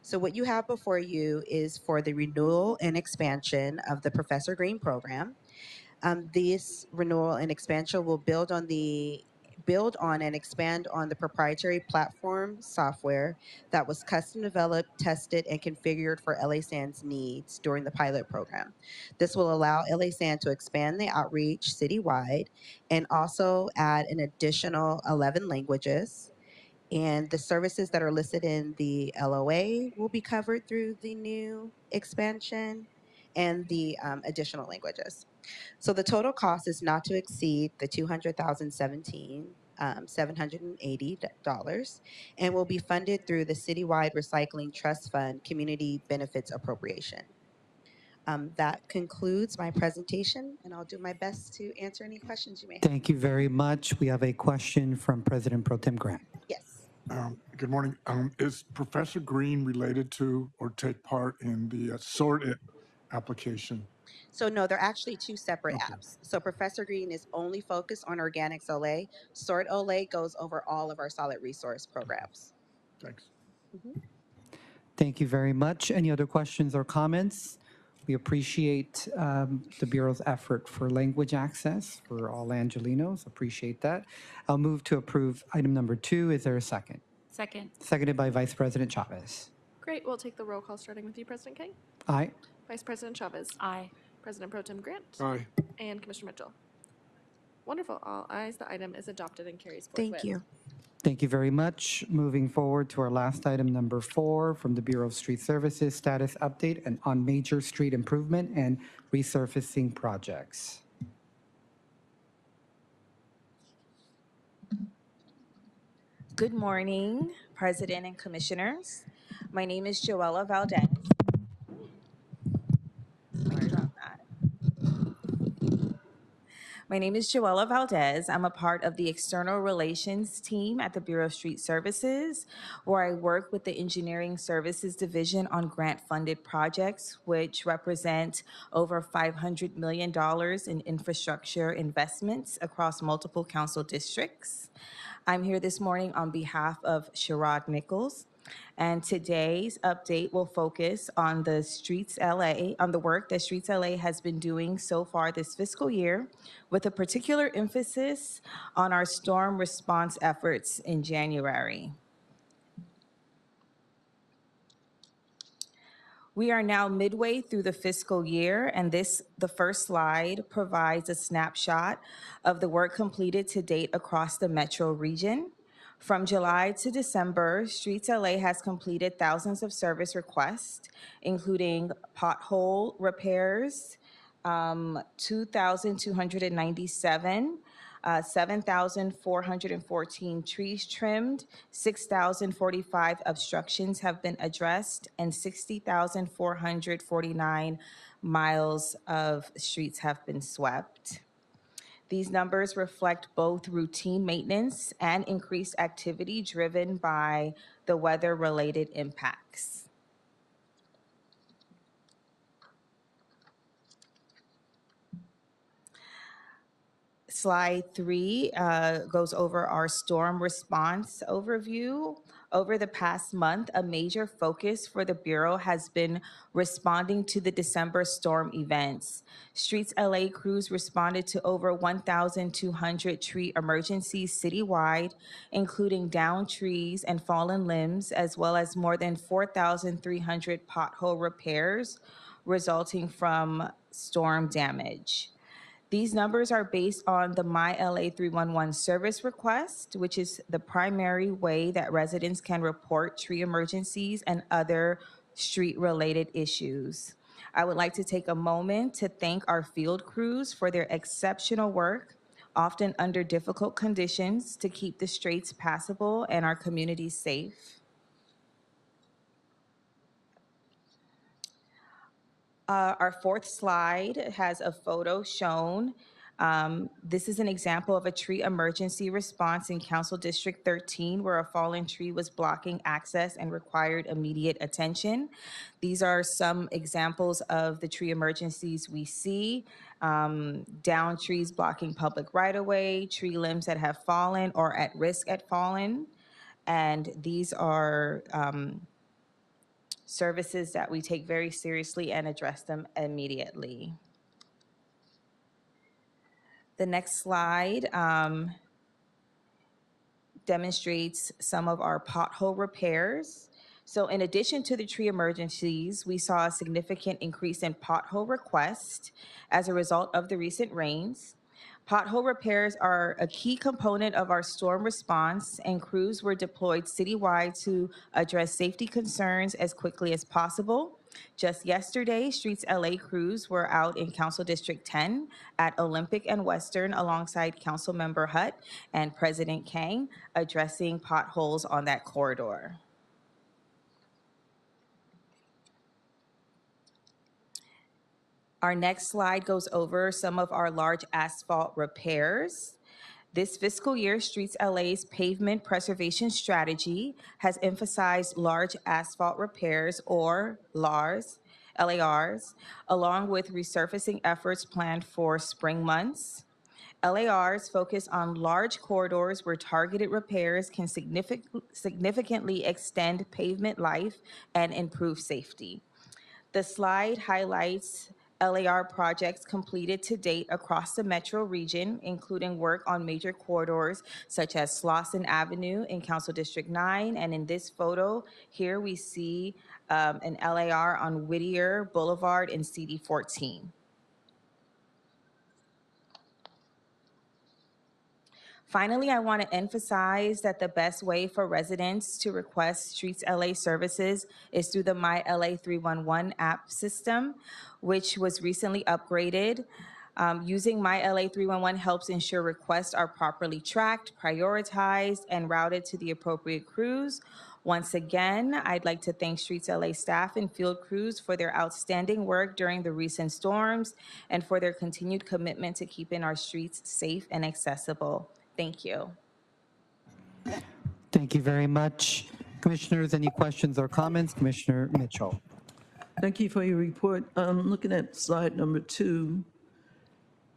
So what you have before you is for the renewal and expansion of the Professor Green program. This renewal and expansion will build on and expand on the proprietary platform software that was custom developed, tested, and configured for LA San's needs during the pilot program. This will allow LA San to expand the outreach citywide and also add an additional 11 languages. And the services that are listed in the LOA will be covered through the new expansion and the additional languages. So the total cost is not to exceed the $200,780 and will be funded through the Citywide Recycling Trust Fund Community Benefits Appropriation. That concludes my presentation, and I'll do my best to answer any questions you may have. Thank you very much. We have a question from President Pro Tem Grant. Yes. Good morning. Is Professor Green related to or take part in the SORT application? So no, they're actually 2 separate apps. So Professor Green is only focused on Organics OLA. SORT OLA goes over all of our solid resource programs. Thanks. Thank you very much. Any other questions or comments? We appreciate the Bureau's effort for language access for all Angelinos. Appreciate that. I'll move to approve item number 2. Is there a second? Second. Seconded by Vice President Chavez. Great, we'll take the roll call starting with you, President King. Aye. Vice President Chavez. Aye. President Pro Tem Grant. Aye. And Commissioner Mitchell. Wonderful, all ayes, the item is adopted and carries Thank forthwith. you. Thank you very much. Moving forward to our last item, number 4, from the Bureau of Street Services, status update and on major street improvement and resurfacing projects. Good morning, President and Commissioners. My name is Joella Valdez. Sorry about that. My name is Joella Valdez. I'm a part of the External Relations team at the Bureau of Street Services, where I work with the Engineering Services Division on grant-funded projects, which represent over $500 million in infrastructure investments across multiple council districts. I'm here this morning on behalf of Sherrod Nichols, and today's update will focus on the Streets LA, on the work that Streets LA has been doing so far this fiscal year, with a particular emphasis on our storm response efforts in January. We are now midway through the fiscal year, and the first slide provides a snapshot of the work completed to date across the metro region. From July to December, Streets LA has completed thousands of service requests, including pothole repairs, 2,297, 7,414 trees trimmed, 6,045 obstructions have been addressed, and 60,449 miles of streets have been swept. These numbers reflect both routine maintenance and increased activity driven by the weather-related impacts. Slide 3 goes over our storm response overview. Over the past month, a major focus for the Bureau has been responding to the December storm events. Streets LA crews responded to over 1,200 tree emergencies citywide, including downed trees and fallen limbs, as well as more than 4,300 pothole repairs resulting from storm damage. These numbers are based on the My LA 311 service request, which is the primary way that residents can report tree emergencies and other street-related issues. I would like to take a moment to thank our field crews for their exceptional work, often under difficult conditions, to keep the streets passable and our communities safe. Our fourth slide has a photo shown. This is an example of a tree emergency response in Council District 13, where a fallen tree was blocking access and required immediate attention. These are some examples of the tree emergencies we see. Downed trees blocking public right-of-way, tree limbs that have fallen or at risk at fallen. And these are services that we take very seriously and address them immediately. The next slide demonstrates some of our pothole repairs. So in addition to the tree emergencies, we saw a significant increase in pothole requests as a result of the recent rains. Pothole repairs are a key component of our storm response, and crews were deployed citywide to address safety concerns as quickly as possible. Just yesterday, Streets LA crews were out in Council District 10 at Olympic and Western alongside Councilmember Hutt and President Kang, addressing potholes on that corridor. Our next slide goes over some of our large asphalt repairs. This fiscal year, Streets LA's pavement preservation strategy has emphasized large asphalt repairs, or LARs, along with resurfacing efforts planned for spring months. LARs focus on large corridors where targeted repairs can significantly extend pavement life and improve safety. The slide highlights LAR projects completed to date across the metro region, including work on major corridors such as Slauson Avenue in Council District 9. And in this photo here, we see an LAR on Whittier Boulevard in CD 14. Finally, I want to emphasize that the best way for residents to request Streets LA services is through the My LA 311 app system, which was recently upgraded. Using My LA 311 helps ensure requests are properly tracked, prioritized, and routed to the appropriate crews. Once again, I'd like to thank Streets LA staff and field crews for their outstanding work during the recent storms and for their continued commitment to keeping our streets safe and accessible. Thank you. Thank you very much. Commissioners, any questions or comments? Commissioner Mitchell. Thank you for your report. I'm looking at slide number 2.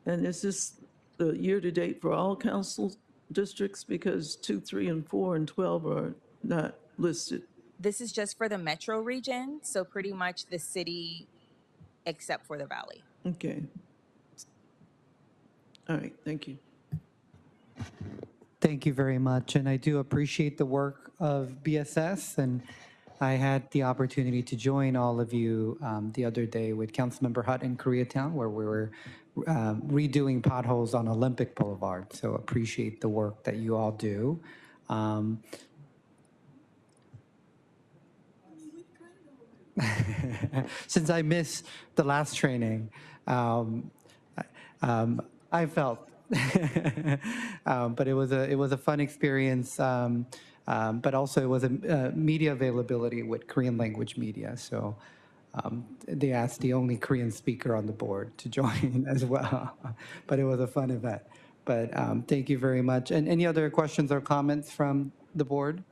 And is this the year-to-date for all council districts? Because 2, 3, and 4, and 12 are not listed. This is just for the metro region, so pretty much the city except for the valley. Okay. All right, thank you. Thank you very much. And I do appreciate the work of BSS. And I had the opportunity to join all of you the other day with Councilmember Hutt in Koreatown, where we were redoing potholes on Olympic Boulevard. So appreciate the work that you all do. Since I missed the last training, I felt, but it was a fun experience. But also it was a media availability with Korean language media. So they asked the only Korean speaker on the board to join as well. But it was a fun event. But thank you very much. And any other questions or comments from the board?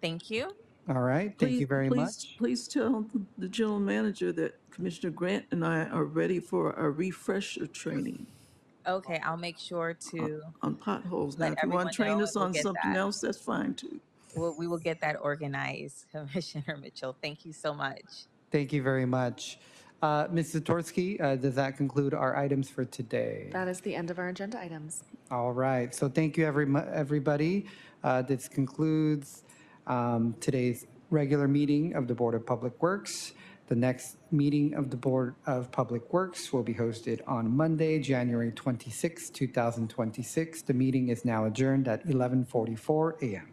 Thank you. All right, thank you very much. Please tell the general manager that Commissioner Grant and I are ready for our refresher training Okay, I'll make sure to on potholes. Now, let if you everyone want to train know us and we'll on get something that. else, that's fine too. We will get that organized, Commissioner Mitchell. Thank you so much. Thank you very much. Ms. Zatorsky, does that conclude our items for today? That is the end of our agenda items. All right, so thank you everybody. This concludes today's regular meeting of the Board of Public Works. The next meeting of the Board of Public Works will be hosted on Monday, January 26, 2026. The meeting is now adjourned at 11:44 a.m.